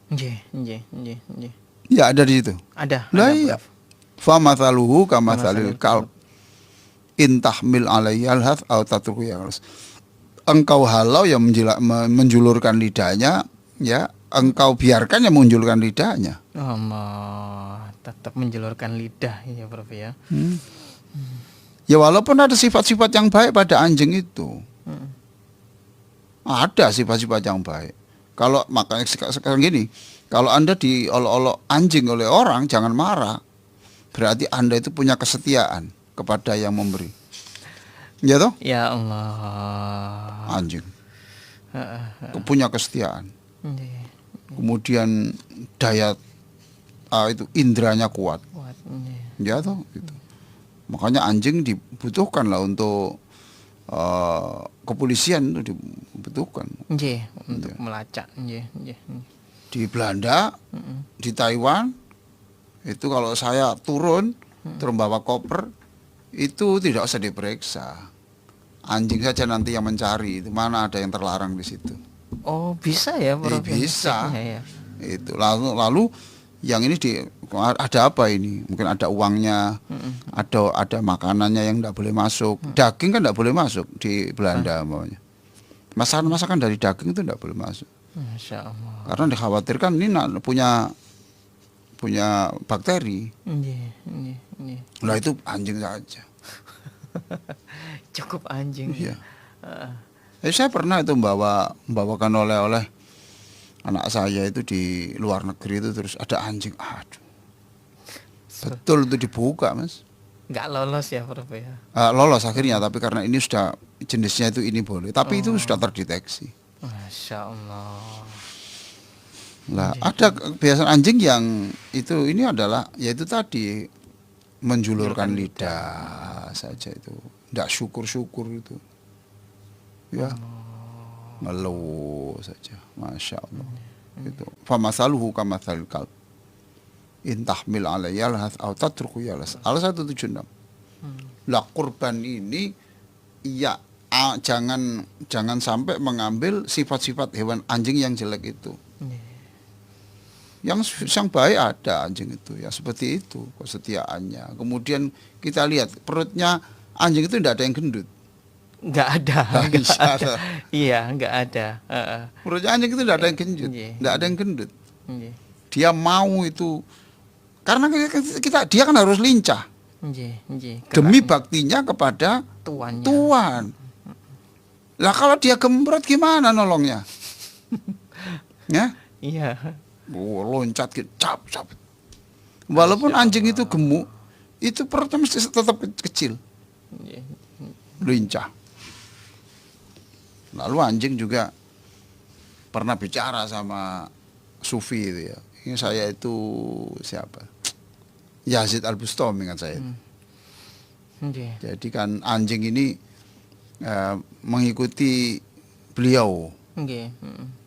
Speaker 3: Nggih, nggih, nggih, nggih.
Speaker 4: Ya ada di situ.
Speaker 3: Ada.
Speaker 4: Lah
Speaker 3: ada,
Speaker 4: iya.
Speaker 3: Prof.
Speaker 4: Famathaluhu kamathalil
Speaker 3: Kamathalil
Speaker 4: kalb. In tahmil alaihi alhath aw tatruku yaghras. Engkau halau yang menjulurkan lidahnya, ya, engkau biarkan yang menjulurkan lidahnya.
Speaker 3: Allah, tetap menjulurkan lidah ya Prof ya.
Speaker 4: Ya walaupun ada sifat-sifat yang baik pada anjing itu. Ada sifat-sifat yang baik. Kalau makanya sekarang gini, kalau Anda diolok-olok anjing oleh orang, jangan marah. Berarti Anda itu punya kesetiaan kepada yang memberi. Ya toh?
Speaker 3: Ya Allah.
Speaker 4: Anjing. Punya kesetiaan.
Speaker 3: Nggih.
Speaker 4: Kemudian daya itu indranya kuat.
Speaker 3: Kuat. Nggih.
Speaker 4: Ya toh gitu. Makanya anjing dibutuhkan lah untuk kepolisian itu dibutuhkan.
Speaker 3: Nggih, untuk
Speaker 4: Iya.
Speaker 3: melacak. Nggih, nggih.
Speaker 4: Di Belanda, di Taiwan itu kalau saya turun terus bawa koper itu tidak usah diperiksa. Anjing saja nanti yang mencari itu mana ada yang terlarang di situ.
Speaker 3: Oh, bisa ya Prof?
Speaker 4: Bisa.
Speaker 3: Ya, ya.
Speaker 4: Itu lalu yang ini ada apa ini? Mungkin ada uangnya, ada makanannya yang tidak boleh masuk. Daging kan tidak boleh masuk di Belanda umpamanya. Masakan dari daging itu tidak boleh masuk.
Speaker 3: Masya Allah.
Speaker 4: Karena dikhawatirkan ini punya bakteri.
Speaker 3: Nggih, nggih, nggih.
Speaker 4: Lah itu anjing saja.
Speaker 3: Cukup anjing.
Speaker 4: Iya. Saya pernah itu membawakan oleh-oleh anak saya itu di luar negeri itu terus ada anjing. Aduh. Betul itu dibuka, Mas.
Speaker 3: Nggak lolos ya Prof ya.
Speaker 4: Lolos akhirnya, tapi karena ini sudah jenisnya itu ini boleh, tapi itu sudah terdeteksi.
Speaker 3: Masya Allah.
Speaker 4: Lah ada kebiasaan anjing yang ini adalah yaitu tadi menjulurkan lidah saja itu, tidak syukur itu, ya ngeluh saja, Masya Allah. Itu famasaluhu kamathalil kalb in tahmil alaihi alhath aw tatruku yalas. Al 176. Lah kurban ini ya jangan sampai mengambil sifat-sifat hewan anjing yang jelek itu. Yang baik ada anjing itu ya seperti itu kesetiaannya. Kemudian kita lihat perutnya anjing itu tidak ada yang gendut.
Speaker 3: Nggak ada. Nggak ada. Iya, nggak ada.
Speaker 4: Perutnya anjing itu tidak ada yang gendut,
Speaker 3: Iya.
Speaker 4: tidak ada yang gendut.
Speaker 3: Nggih.
Speaker 4: Dia mau itu karena dia kan harus lincah
Speaker 3: Nggih, nggih.
Speaker 4: demi baktinya kepada
Speaker 3: tuannya.
Speaker 4: Tuhan. Lah kalau dia gembrot gimana nolongnya? Ya?
Speaker 3: Iya.
Speaker 4: Loncat gitu, cap. Walaupun anjing itu gemuk, itu perutnya mesti tetap kecil,
Speaker 3: Nggih.
Speaker 4: lincah. Lalu anjing juga pernah bicara sama Sufi itu ya. Ini saya itu siapa? Yazid Al-Bustami ingat saya.
Speaker 3: Nggih.
Speaker 4: Jadi kan anjing ini mengikuti beliau
Speaker 3: Nggih.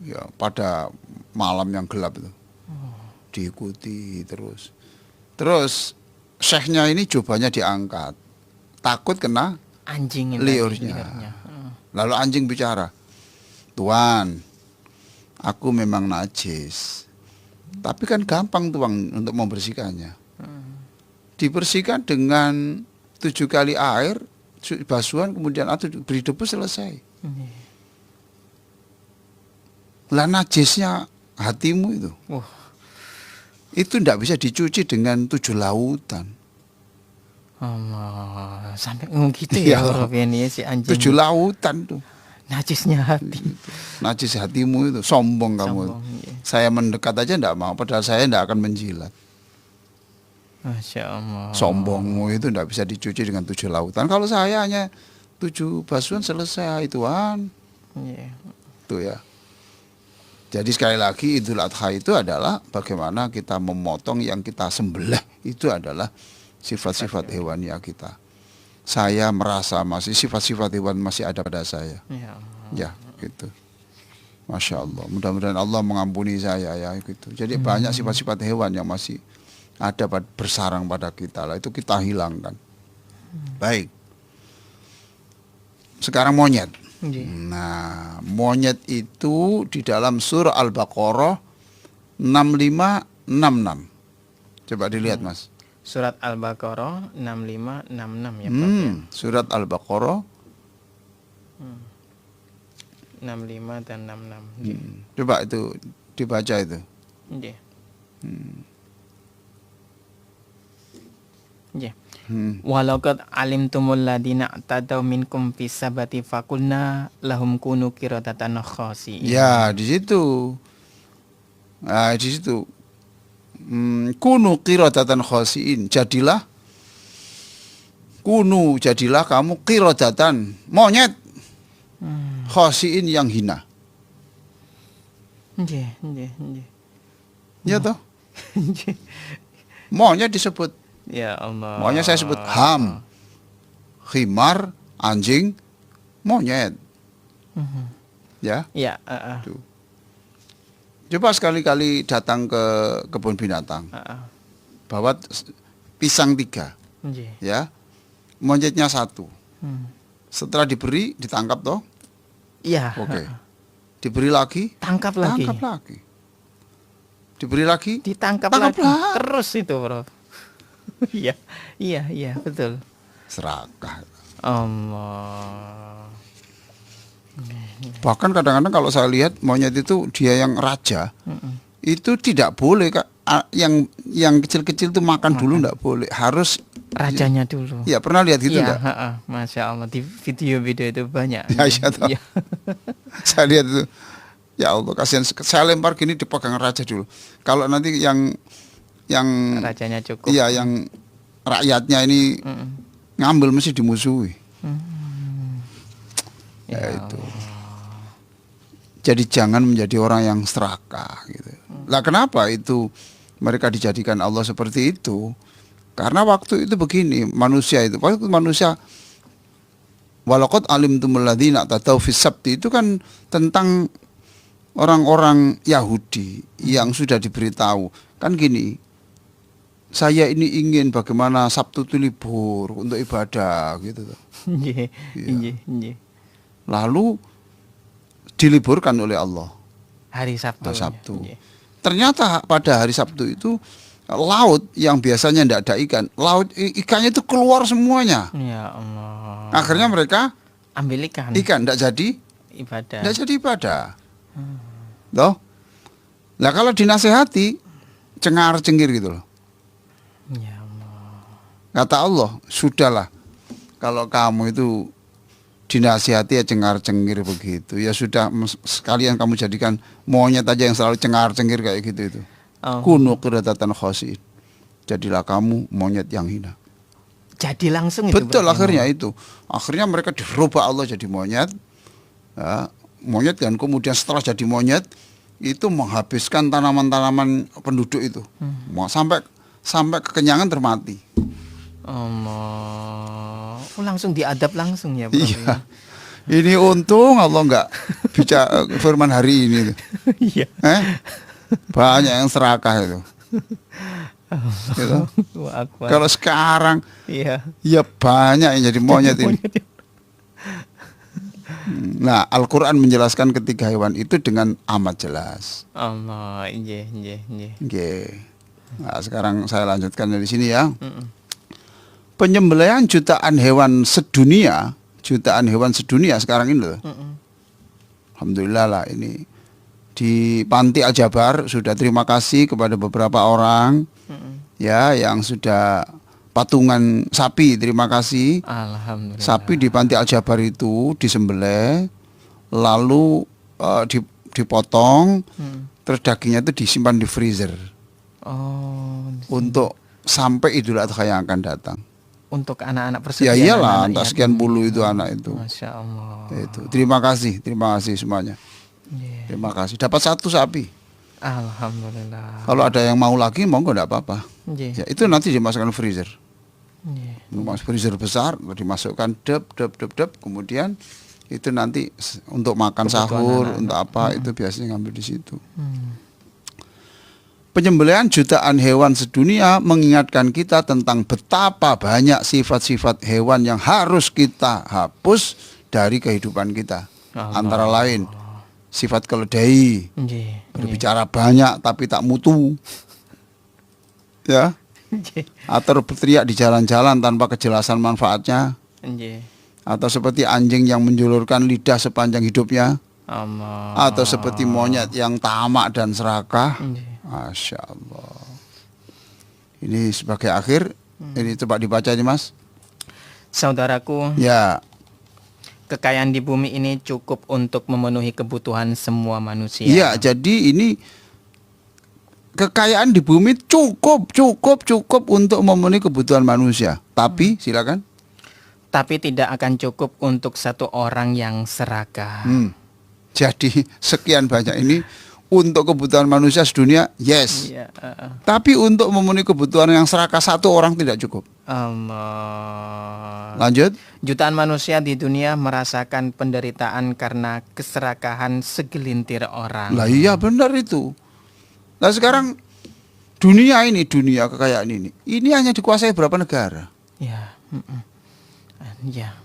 Speaker 4: ya pada malam yang gelap itu. Diikuti terus syekhnya ini jubahnya diangkat, takut kena
Speaker 3: Anjing ini
Speaker 4: liurnya. Lalu anjing bicara, Tuan, aku memang najis, tapi kan gampang Tuan untuk membersihkannya. Dibersihkan dengan 7 kali air basuhan, kemudian atau beri debu, selesai. Lah najisnya hatimu itu, itu tidak bisa dicuci dengan 7 lautan.
Speaker 3: Allah, sampai ngomong gitu ya
Speaker 4: Iya.
Speaker 3: Prof ini si anjing.
Speaker 4: 7 lautan tuh.
Speaker 3: Najisnya hati.
Speaker 4: Najis hatimu itu, sombong kamu.
Speaker 3: Sombong, iya.
Speaker 4: Saya mendekat aja tidak mau, padahal saya tidak akan menjilat.
Speaker 3: Masya Allah.
Speaker 4: Sombongmu itu tidak bisa dicuci dengan 7 lautan. Kalau saya hanya 7 basuhan selesai, Tuhan.
Speaker 3: Iya.
Speaker 4: Itu ya. Jadi sekali lagi Idul Adha itu adalah bagaimana kita memotong yang kita sembelih, itu adalah sifat-sifat hewani kita. Saya merasa masih sifat-sifat hewan masih ada pada saya.
Speaker 3: Ya.
Speaker 4: Ya, gitu. Masya Allah. Mudah-mudahan Allah mengampuni saya ya gitu. Jadi banyak sifat-sifat hewan yang masih ada bersarang pada kita lah, itu kita hilangkan. Baik. Sekarang monyet.
Speaker 3: Nggih.
Speaker 4: Nah, monyet itu di dalam surah Al-Baqarah 6566. Coba dilihat, Mas.
Speaker 3: Surat Al-Baqarah 6566 ya, Prof. Ya.
Speaker 4: Surat Al-Baqarah
Speaker 3: 65 dan 66. Nggih.
Speaker 4: coba itu dibaca itu.
Speaker 3: Nggih. Nggih. Walaqad alimtumul ladina tadaw minkum fis sabati faqulna lahum kunu qiradatan khasiin.
Speaker 4: Ya, di situ. Nah, di situ. Kunu qiradatan khasiin. Jadilah kamu qiradatan, monyet. Khasiin yang hina.
Speaker 3: Nggih, nggih, nggih.
Speaker 4: Ya toh?
Speaker 3: Nggih.
Speaker 4: Monyet disebut.
Speaker 3: Ya Allah.
Speaker 4: Monyet saya sebut ham, khimar, anjing, monyet. Ya.
Speaker 3: Ya,
Speaker 4: Tuh. Coba sekali-kali datang ke kebun binatang. Bawa pisang 3,
Speaker 3: nggih.
Speaker 4: ya. Monyetnya 1. Setelah diberi, ditangkap toh.
Speaker 3: Iya.
Speaker 4: Oke. Diberi lagi,
Speaker 3: Tangkap lagi.
Speaker 4: tangkap lagi. Diberi lagi,
Speaker 3: Ditangkap
Speaker 4: tangkap
Speaker 3: lagi.
Speaker 4: lagi.
Speaker 3: Terus itu, Prof. Iya. Iya, iya, betul.
Speaker 4: serakah.
Speaker 3: Allah.
Speaker 4: Bahkan kadang-kadang kalau saya lihat monyet itu dia yang raja, itu tidak boleh, Kak. Yang kecil-kecil itu makan dulu enggak boleh, harus
Speaker 3: Rajanya dulu.
Speaker 4: ya. Pernah lihat gitu
Speaker 3: Iya,
Speaker 4: enggak?
Speaker 3: Masya Allah, di video-video itu banyak.
Speaker 4: Ya, iya toh.
Speaker 3: Iya.
Speaker 4: Saya lihat itu, ya Allah kasihan. Saya lempar gini, dipegang raja dulu. Kalau nanti yang
Speaker 3: Rajanya cukup.
Speaker 4: iya, yang rakyatnya ini ngambil mesti dimusuhi. Ya itu. Jadi jangan menjadi orang yang serakah gitu. Lah kenapa itu mereka dijadikan Allah seperti itu? Karena waktu itu begini, manusia itu, waktu manusia walaqad alimtumul ladzina tadaw fis sabti itu kan tentang orang-orang Yahudi yang sudah diberitahu. Kan gini, saya ini ingin bagaimana Sabtu itu libur untuk ibadah gitu tuh.
Speaker 3: Nggih, nggih, nggih.
Speaker 4: Lalu diliburkan oleh Allah
Speaker 3: Hari Sabtu.
Speaker 4: hari Sabtu.
Speaker 3: Nggih.
Speaker 4: Ternyata pada hari Sabtu itu laut yang biasanya tidak ada ikan, ikannya itu keluar semuanya.
Speaker 3: Ya Allah.
Speaker 4: Akhirnya mereka
Speaker 3: Ambil ikan.
Speaker 4: tidak jadi
Speaker 3: Ibadah.
Speaker 4: tidak jadi ibadah. Toh? Lah kalau dinasehati cengar-cengir gitu loh.
Speaker 3: Ya Allah.
Speaker 4: Kata Allah, sudahlah. Kalau kamu itu dinasihati ya cengar-cengir begitu. Ya sudah, sekalian kamu jadikan monyet aja yang selalu cengar-cengir kayak gitu itu. Kunu qiradatan khasiin. Jadilah kamu monyet yang hina.
Speaker 3: Jadi langsung itu.
Speaker 4: Betul,
Speaker 3: berarti,
Speaker 4: akhirnya
Speaker 3: Bang.
Speaker 4: itu. Akhirnya mereka dirubah Allah jadi monyet. Ya, monyet, dan kemudian setelah jadi monyet itu menghabiskan tanaman-tanaman penduduk itu. Mau sampai kekenyangan termati.
Speaker 3: Allah. Langsung diadab langsung ya, Bang.
Speaker 4: Iya. Ini untung Allah nggak bicara firman hari ini.
Speaker 3: Iya.
Speaker 4: Banyak yang serakah itu. Gitu.
Speaker 3: Wah, Akbar.
Speaker 4: Kalau sekarang
Speaker 3: Iya.
Speaker 4: ya banyak yang jadi monyet ini. Nah, Al-Quran menjelaskan ketiga hewan itu dengan amat jelas.
Speaker 3: Allah, iya, iya, iya.
Speaker 4: Oke. Nah, sekarang saya lanjutkan dari sini ya. Penyembelihan jutaan hewan sedunia sekarang ini loh. Alhamdulillah lah ini di Panti Al-Jabar sudah terima kasih kepada beberapa orang ya yang sudah patungan sapi, terima kasih.
Speaker 3: Alhamdulillah.
Speaker 4: Sapi di Panti Al-Jabar itu disembelih, lalu dipotong, terus dagingnya itu disimpan di freezer.
Speaker 3: Oh,
Speaker 4: Untuk sampai Idul Adha yang akan datang.
Speaker 3: untuk anak-anak
Speaker 4: Ya
Speaker 3: persediaan.
Speaker 4: iyalah,
Speaker 3: anak
Speaker 4: entah
Speaker 3: yatim.
Speaker 4: sekian puluh itu anak itu.
Speaker 3: Masya Allah.
Speaker 4: Itu. Terima kasih semuanya.
Speaker 3: Iya.
Speaker 4: Terima kasih. Dapat 1 sapi.
Speaker 3: Alhamdulillah.
Speaker 4: Kalau ada yang mau lagi, monggo enggak apa-apa.
Speaker 3: Iya.
Speaker 4: Ya, itu nanti dimasukkan freezer.
Speaker 3: Iya.
Speaker 4: Freezer besar, dimasukkan dep, kemudian itu nanti untuk makan
Speaker 3: Kebutuhan
Speaker 4: sahur,
Speaker 3: anak-anak.
Speaker 4: untuk apa itu biasanya ngambil di situ. Penyembelihan jutaan hewan sedunia mengingatkan kita tentang betapa banyak sifat-sifat hewan yang harus kita hapus dari kehidupan kita.
Speaker 3: Allah.
Speaker 4: Antara lain sifat keledai,
Speaker 3: Nggih.
Speaker 4: berbicara banyak tapi tak mutu. Ya.
Speaker 3: Nggih.
Speaker 4: Atau berteriak di jalan-jalan tanpa kejelasan manfaatnya.
Speaker 3: Nggih.
Speaker 4: Atau seperti anjing yang menjulurkan lidah sepanjang hidupnya.
Speaker 3: Allah.
Speaker 4: Atau seperti monyet yang tamak dan serakah.
Speaker 3: Nggih.
Speaker 4: Masya Allah. Ini sebagai akhir. Ini coba dibaca ini Mas.
Speaker 3: Saudaraku,
Speaker 4: Ya.
Speaker 3: kekayaan di bumi ini cukup untuk memenuhi kebutuhan semua manusia.
Speaker 4: Iya, jadi ini kekayaan di bumi cukup untuk memenuhi kebutuhan manusia. Tapi silakan.
Speaker 3: Tapi tidak akan cukup untuk satu orang yang serakah.
Speaker 4: Jadi sekian banyak ini untuk kebutuhan manusia sedunia, yes.
Speaker 3: Iya,
Speaker 4: Tapi untuk memenuhi kebutuhan yang serakah satu orang tidak cukup.
Speaker 3: Allah.
Speaker 4: Lanjut.
Speaker 3: Jutaan manusia di dunia merasakan penderitaan karena keserakahan segelintir orang.
Speaker 4: Lah iya benar itu. Nah sekarang dunia kekayaan ini hanya dikuasai berapa negara?
Speaker 3: Ya, ya,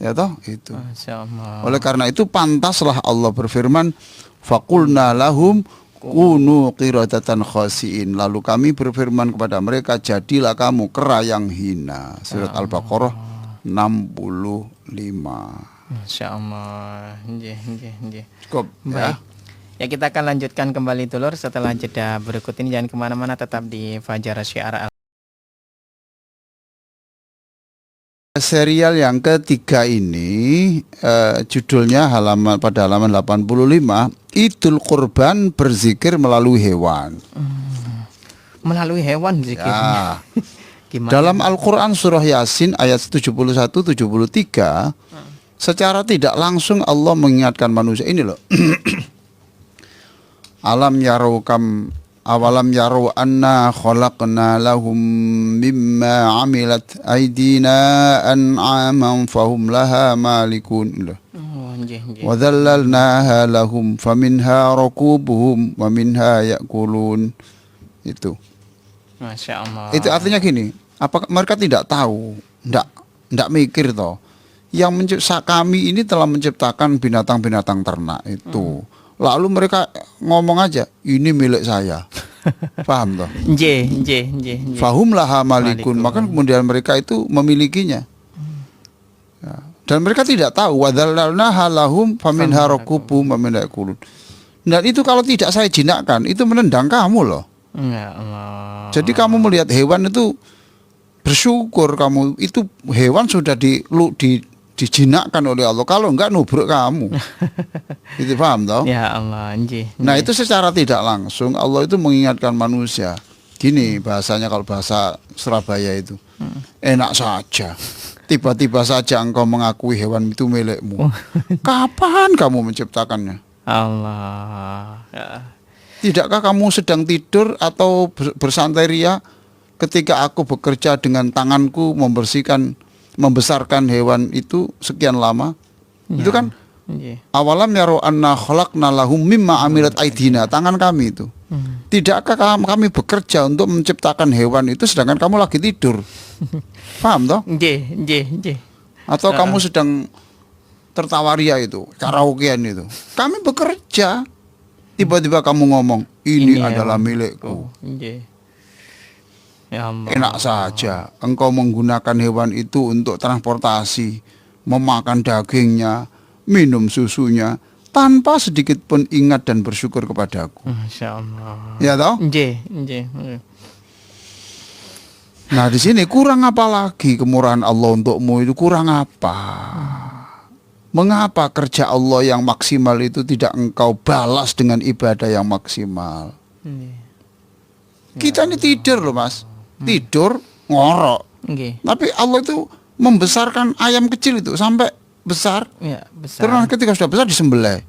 Speaker 4: Ya toh itu.
Speaker 3: Masya Allah.
Speaker 4: Oleh karena itu pantaslah Allah berfirman, faqulna lahum kunu qiradatan khasiin. Lalu kami berfirman kepada mereka, jadilah kamu kera yang hina. Surat Al-Baqarah 65.
Speaker 3: Masya Allah.
Speaker 4: Cukup
Speaker 3: Baik. Ya kita akan lanjutkan kembali dulur setelah jeda berikut ini. Jangan kemana-mana, tetap di Fajar Syiar.
Speaker 4: Serial yang ketiga ini judulnya pada halaman 85, Idul Kurban berzikir melalui hewan.
Speaker 3: Melalui hewan
Speaker 4: Ya.
Speaker 3: zikirnya. Gimana?
Speaker 4: Dalam Al-Quran surah Yasin ayat 71-73 secara tidak langsung Allah mengingatkan manusia ini loh. Awalam yarau anna khalaqna lahum mimma amilat aydina an'aman fahum laha malikun. Wa dhallalnaha lahum faminha rakubuhum wa minha ya'kulun. Itu.
Speaker 3: Masya Allah.
Speaker 4: Itu artinya gini, apa mereka tidak tahu, tidak mikir toh. Yang kami ini telah menciptakan binatang-binatang ternak itu. Lalu mereka ngomong aja, ini milik saya. Paham toh? Fahum laha malikun. Maka kemudian mereka itu memilikinya. Ya. Dan mereka tidak tahu wadhallalnaha lahum faminha rakubuhum wa minha ya'kulun. Dan itu kalau tidak saya jinakkan, itu menendang kamu loh.
Speaker 3: Ya Allah.
Speaker 4: Jadi kamu melihat hewan itu bersyukur, kamu itu hewan sudah dijinakkan oleh Allah. Kalau enggak nubruk kamu. Itu paham toh?
Speaker 3: Ya Allah.
Speaker 4: Nah itu secara tidak langsung Allah itu mengingatkan manusia. Gini bahasanya kalau bahasa Surabaya itu, enak saja. Tiba-tiba saja engkau mengakui hewan itu milikmu. Kapan kamu menciptakannya?
Speaker 3: Allah. Ya.
Speaker 4: Tidakkah kamu sedang tidur atau bersantai ria ketika aku bekerja dengan tanganku membesarkan hewan itu sekian lama? Ya. Itu kan awalam yaro anna khalaqna lahum mimma amilat aidina, tangan kami itu. Tidakkah kami bekerja untuk menciptakan hewan itu sedangkan kamu lagi tidur? Paham toh? Atau kamu sedang tertawa ria itu, karaokean itu. Kami bekerja. Tiba-tiba kamu ngomong, ini adalah milikku.
Speaker 3: Ya Allah.
Speaker 4: Enak saja engkau menggunakan hewan itu untuk transportasi, memakan dagingnya, minum susunya, tanpa sedikit pun ingat dan bersyukur kepadaku.
Speaker 3: Masya Allah.
Speaker 4: Ya toh? Nah di sini kurang apa lagi kemurahan Allah untukmu itu, kurang apa? Mengapa kerja Allah yang maksimal itu tidak engkau balas dengan ibadah yang maksimal? Kita ini tidur loh mas, tidur ngorok. Tapi Allah itu membesarkan ayam kecil itu sampai besar.
Speaker 3: Ya, besar.
Speaker 4: Terus ketika sudah besar disembelih.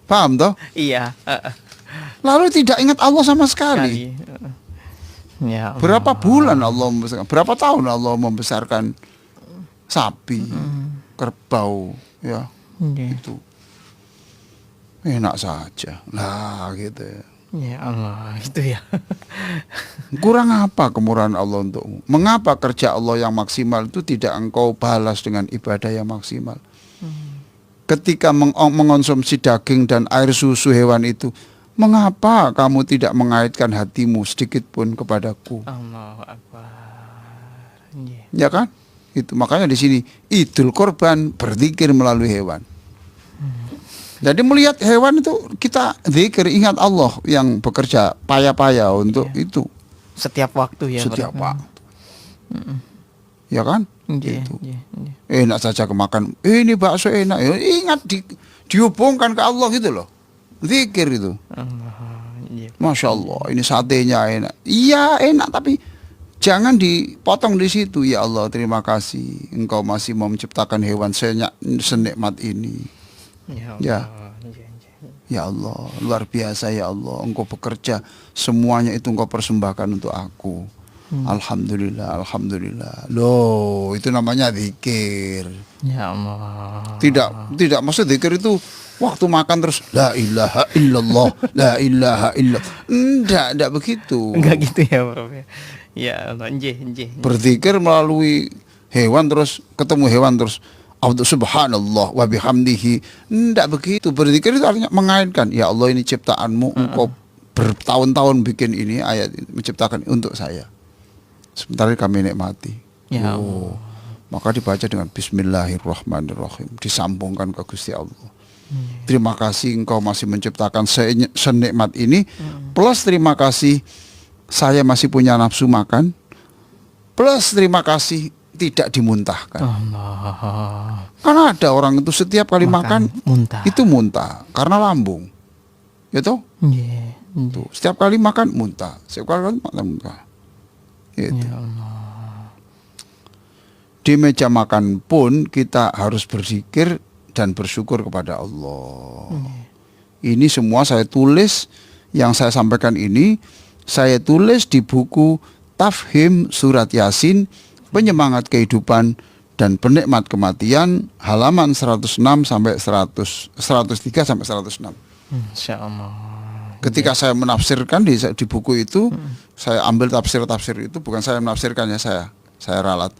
Speaker 4: Paham toh?
Speaker 3: Iya.
Speaker 4: Lalu tidak ingat Allah sama sekali.
Speaker 3: Ya Allah.
Speaker 4: Berapa bulan Allah membesarkan? Berapa tahun Allah membesarkan sapi, kerbau, ya itu enak saja. Nah gitu.
Speaker 3: Ya Allah, itu ya.
Speaker 4: Kurang apa kemurahan Allah untukmu? Mengapa kerja Allah yang maksimal itu tidak engkau balas dengan ibadah yang maksimal? Ketika mengonsumsi daging dan air susu hewan itu, mengapa kamu tidak mengaitkan hatimu sedikit pun kepadaku?
Speaker 3: Allahu Akbar.
Speaker 4: Ya kan? Itu makanya di sini idul korban berzikir melalui hewan. Jadi melihat hewan itu kita zikir, ingat Allah yang bekerja payah-payah untuk itu.
Speaker 3: Setiap waktu ya.
Speaker 4: Setiap waktu. Ya kan? Itu. Enak saja kemakan. Ini bakso enak. Ya, ingat dihubungkan ke Allah gitu loh. Zikir itu. Masya Allah. Ini satenya enak. Iya enak tapi jangan dipotong di situ. Ya Allah, terima kasih. Engkau masih mau menciptakan hewan senikmat ini. Ya. Ya Allah, luar biasa ya Allah. Engkau bekerja, semuanya itu engkau persembahkan untuk aku. Alhamdulillah, alhamdulillah. Loh, itu namanya zikir.
Speaker 3: Ya Allah.
Speaker 4: Tidak maksud zikir itu waktu makan terus la ilaha illallah, la ilaha illallah. Enggak begitu.
Speaker 3: Enggak gitu ya, Prof. Ya Allah, nggih.
Speaker 4: Berzikir melalui hewan terus ketemu hewan terus subhanallah wa bihamdihi. Enggak begitu. Berzikir itu artinya mengaitkan, ya Allah ini ciptaanmu, engkau bertahun-tahun bikin ini ayat ini, menciptakan untuk saya. Sementara kami nikmati.
Speaker 3: Ya
Speaker 4: Allah. Maka dibaca dengan bismillahirrahmanirrahim, disambungkan ke Gusti Allah. Terima kasih engkau masih menciptakan senikmat ini, plus terima kasih saya masih punya nafsu makan, plus terima kasih tidak dimuntahkan.
Speaker 3: Allah.
Speaker 4: Karena ada orang itu setiap kali makan
Speaker 3: muntah.
Speaker 4: Itu muntah karena lambung. Gitu? Tuh, setiap kali makan muntah. Setiap kali makan muntah. Gitu.
Speaker 3: Ya Allah.
Speaker 4: Di meja makan pun kita harus berzikir dan bersyukur kepada Allah. Ini semua saya tulis, yang saya sampaikan ini saya tulis di buku Tafhim Surat Yasin, Penyemangat Kehidupan dan Penikmat Kematian, halaman 106 sampai 103 sampai 106.
Speaker 3: Insyaallah.
Speaker 4: Ketika saya menafsirkan di buku itu, saya ambil tafsir-tafsir itu, bukan saya menafsirkannya, saya ralat.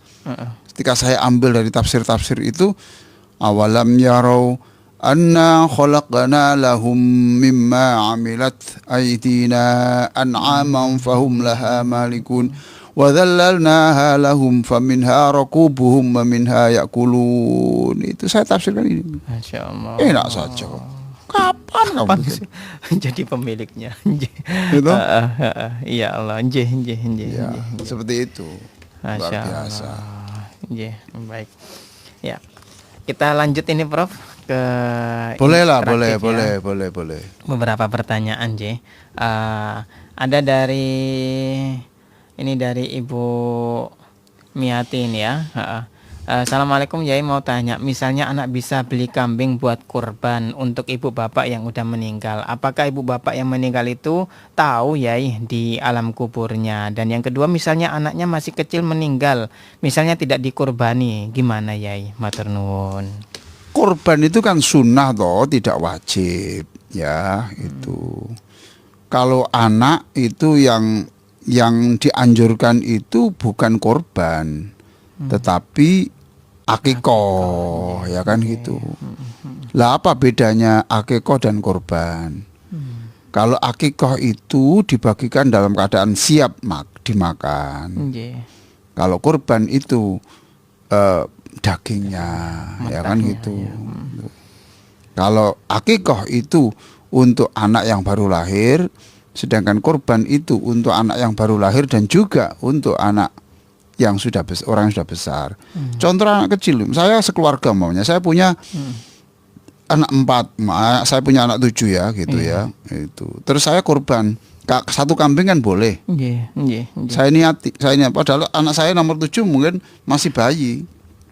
Speaker 4: Ketika saya ambil dari tafsir-tafsir itu, awalam yarau anna khalaqna lahum mimma amilat aydina an'aman fahum laha malikun wa dhallalnaha lahum faminha rakubuhum wa minha yakulun. Itu saya tafsirkan ini.
Speaker 3: Masyaallah.
Speaker 4: Enak saja. Kapan kamu
Speaker 3: jadi pemiliknya?
Speaker 4: Itu?
Speaker 3: Iya Allah.
Speaker 4: Ya, seperti itu. Luar biasa.
Speaker 3: Baik. Ya. Kita lanjut ini Prof ke
Speaker 4: boleh.
Speaker 3: beberapa pertanyaan ada dari Ibu Miati ini ya. Assalamualaikum Yai, mau tanya, misalnya anak bisa beli kambing buat kurban untuk ibu bapak yang udah meninggal, apakah ibu bapak yang meninggal itu tahu Yai di alam kuburnya? Dan yang kedua, misalnya anaknya masih kecil meninggal, misalnya tidak dikurbani, gimana Yai? Matur nuwun.
Speaker 4: Kurban itu kan sunnah toh, tidak wajib ya. Itu kalau anak itu yang dianjurkan itu bukan kurban, tetapi akikoh, ya kan gitu. Lah apa bedanya akikoh dan kurban? Kalau akikoh itu dibagikan dalam keadaan siap dimakan. Kalau kurban itu dagingnya, ya kan gitu. Kalau akikoh itu untuk anak yang baru lahir, sedangkan kurban itu untuk anak yang baru lahir dan juga untuk anak yang sudah orang yang sudah besar. Contoh anak kecil, saya sekeluarga maunya, saya punya anak 4, saya punya anak 7 ya, gitu ya. Itu. Terus saya kurban, satu kambing kan boleh. Saya niat, padahal anak saya nomor 7 mungkin masih bayi,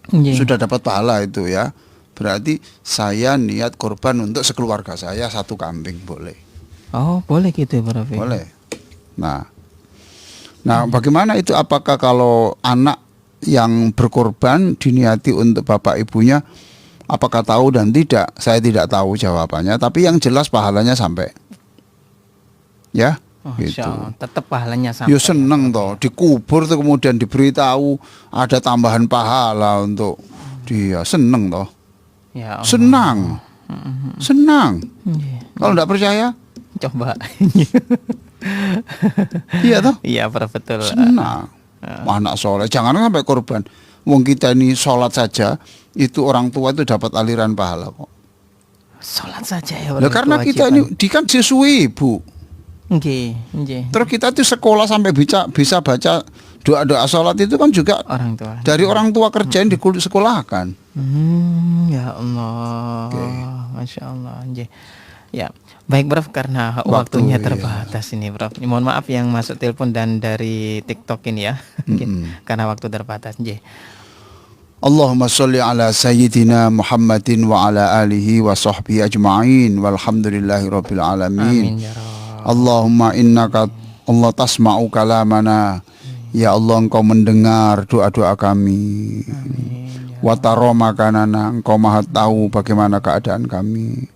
Speaker 4: sudah dapat pahala itu ya. Berarti saya niat kurban untuk sekeluarga saya, satu kambing boleh.
Speaker 3: Oh, boleh gitu ya, Prof?
Speaker 4: Boleh. Nah, bagaimana itu? Apakah kalau anak yang berkorban diniati untuk bapak ibunya, apakah tahu dan tidak? Saya tidak tahu jawabannya, tapi yang jelas pahalanya sampai. Ya,
Speaker 3: Oh,
Speaker 4: gitu.
Speaker 3: Insya Allah. Tetap pahalanya sampai.
Speaker 4: Yo seneng toh, dikubur tuh kemudian diberitahu ada tambahan pahala untuk dia, seneng toh.
Speaker 3: Ya Allah.
Speaker 4: Senang. Senang.
Speaker 3: Nggih.
Speaker 4: Kalau enggak percaya,
Speaker 3: Coba.
Speaker 4: iya toh?
Speaker 3: Iya, betul.
Speaker 4: Senang. Anak soleh, jangan sampai korban. Wong kita ini sholat saja, itu orang tua itu dapat aliran pahala kok.
Speaker 3: Sholat saja ya.
Speaker 4: Lah karena kita ini kan siswi Bu.
Speaker 3: Nggih.
Speaker 4: Terus kita itu sekolah sampai bisa baca doa-doa sholat itu kan juga
Speaker 3: Orang tua.
Speaker 4: dari orang tua kerjain di sekolahkan.
Speaker 3: Ya Allah.
Speaker 4: Oke.
Speaker 3: Masya Allah. Nggih. Ya, baik Prof, karena
Speaker 4: Waktu,
Speaker 3: waktunya
Speaker 4: iya.
Speaker 3: terbatas ini Prof. Mohon maaf yang masuk telepon dan dari TikTok ini ya. Karena waktu terbatas. Nggih.
Speaker 4: Allahumma sholli ala sayyidina Muhammadin wa ala alihi wa sahbihi ajma'in walhamdulillahi rabbil alamin.
Speaker 3: Amin ya Rabb.
Speaker 4: Allahumma innaka Allah tasma'u kalamana. Ya Allah, Engkau mendengar doa-doa kami. Wa tara makanana, Engkau Maha tahu bagaimana keadaan kami.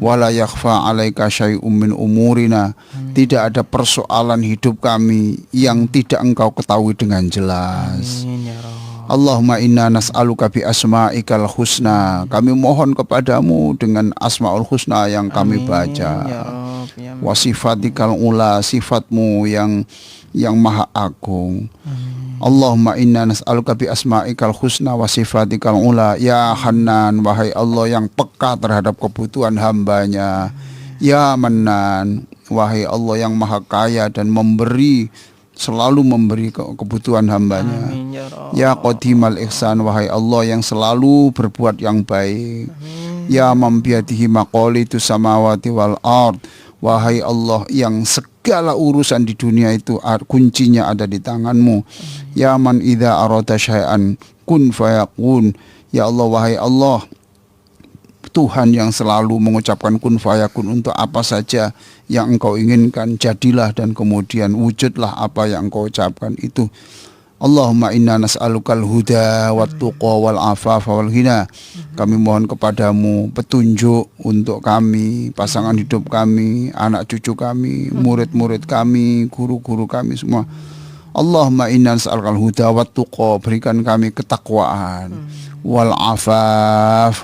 Speaker 4: Wala yakhfa 'alaika syai'um min umurina. Tidak ada persoalan hidup kami yang tidak Engkau ketahui dengan jelas.
Speaker 3: Amin ya Rabb.
Speaker 4: Allahumma inna nas'aluka bi asma'ikal husna. Kami mohon kepadamu dengan asma'ul husna yang kami baca.
Speaker 3: Ya Rabb, ya
Speaker 4: Wa sifatikal ula, sifatmu yang maha agung. Allahumma inna nas'aluka bi asma'ikal husna wa sifatikal ula. Ya Hanan, wahai Allah yang peka terhadap kebutuhan hambanya. Ya Manan, wahai Allah yang maha kaya dan selalu memberi kebutuhan hambanya.
Speaker 3: Amin ya Rabb.
Speaker 4: Ya Qadimal Ihsan, wahai Allah yang selalu berbuat yang baik. Ya man biyadihi maqalitus samawati wal ard, wahai Allah yang segala urusan di dunia itu kuncinya ada di tanganmu. Ya man idza arada syai'an kun fayakun, ya Allah, wahai Allah Tuhan yang selalu mengucapkan kun fayakun untuk apa saja yang Engkau inginkan, jadilah dan kemudian wujudlah apa yang Engkau ucapkan itu. Allahumma inna nas'alukal huda wat tuqa wal afafa wal ghina. Kami mohon kepadamu petunjuk untuk kami, pasangan hidup kami, anak cucu kami, murid-murid kami, guru-guru kami semua. Allahumma inna nas'alukal huda wat tuqa, berikan kami ketakwaan, wal afaf,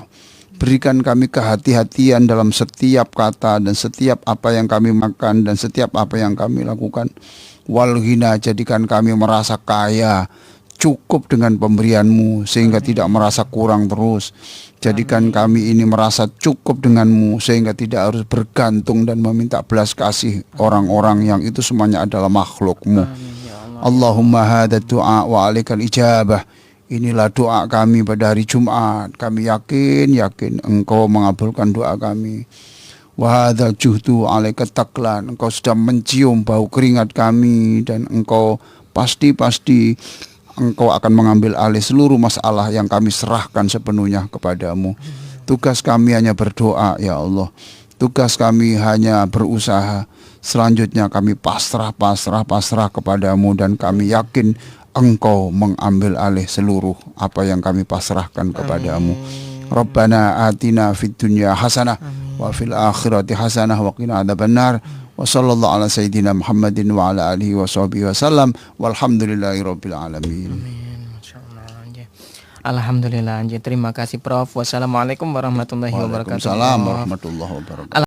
Speaker 4: berikan kami kehati-hatian dalam setiap kata dan setiap apa yang kami makan dan setiap apa yang kami lakukan. Wal ghina, jadikan kami merasa kaya, cukup dengan pemberianmu sehingga tidak merasa kurang terus. Jadikan kami ini merasa cukup denganmu sehingga tidak harus bergantung dan meminta belas kasih orang-orang yang itu semuanya adalah makhlukmu. Allahumma hadha du'a wa alaikal ijabah. Inilah doa kami pada hari Jumat. Kami yakin Engkau mengabulkan doa kami. Wa hadzal juhdu 'alaika taklan. Engkau sudah mencium bau keringat kami dan Engkau pasti Engkau akan mengambil alih seluruh masalah yang kami serahkan sepenuhnya kepadamu. Tugas kami hanya berdoa, ya Allah. Tugas kami hanya berusaha. Selanjutnya kami pasrah kepadamu dan kami yakin Engkau mengambil alih seluruh apa yang kami pasrahkan kepadamu. Rabbana atina fid dunya hasanah wa fil akhirati hasanah wa qina adzabannar. Wa sallallahu ala sayyidina Muhammadin wa ala alihi wa sahbihi wasallam. Walhamdulillahi rabbil alamin.
Speaker 3: Alhamdulillah. Terima kasih Prof. Wassalamualaikum warahmatullahi wabarakatuh.
Speaker 4: Waalaikumsalam warahmatullahi wabarakatuh.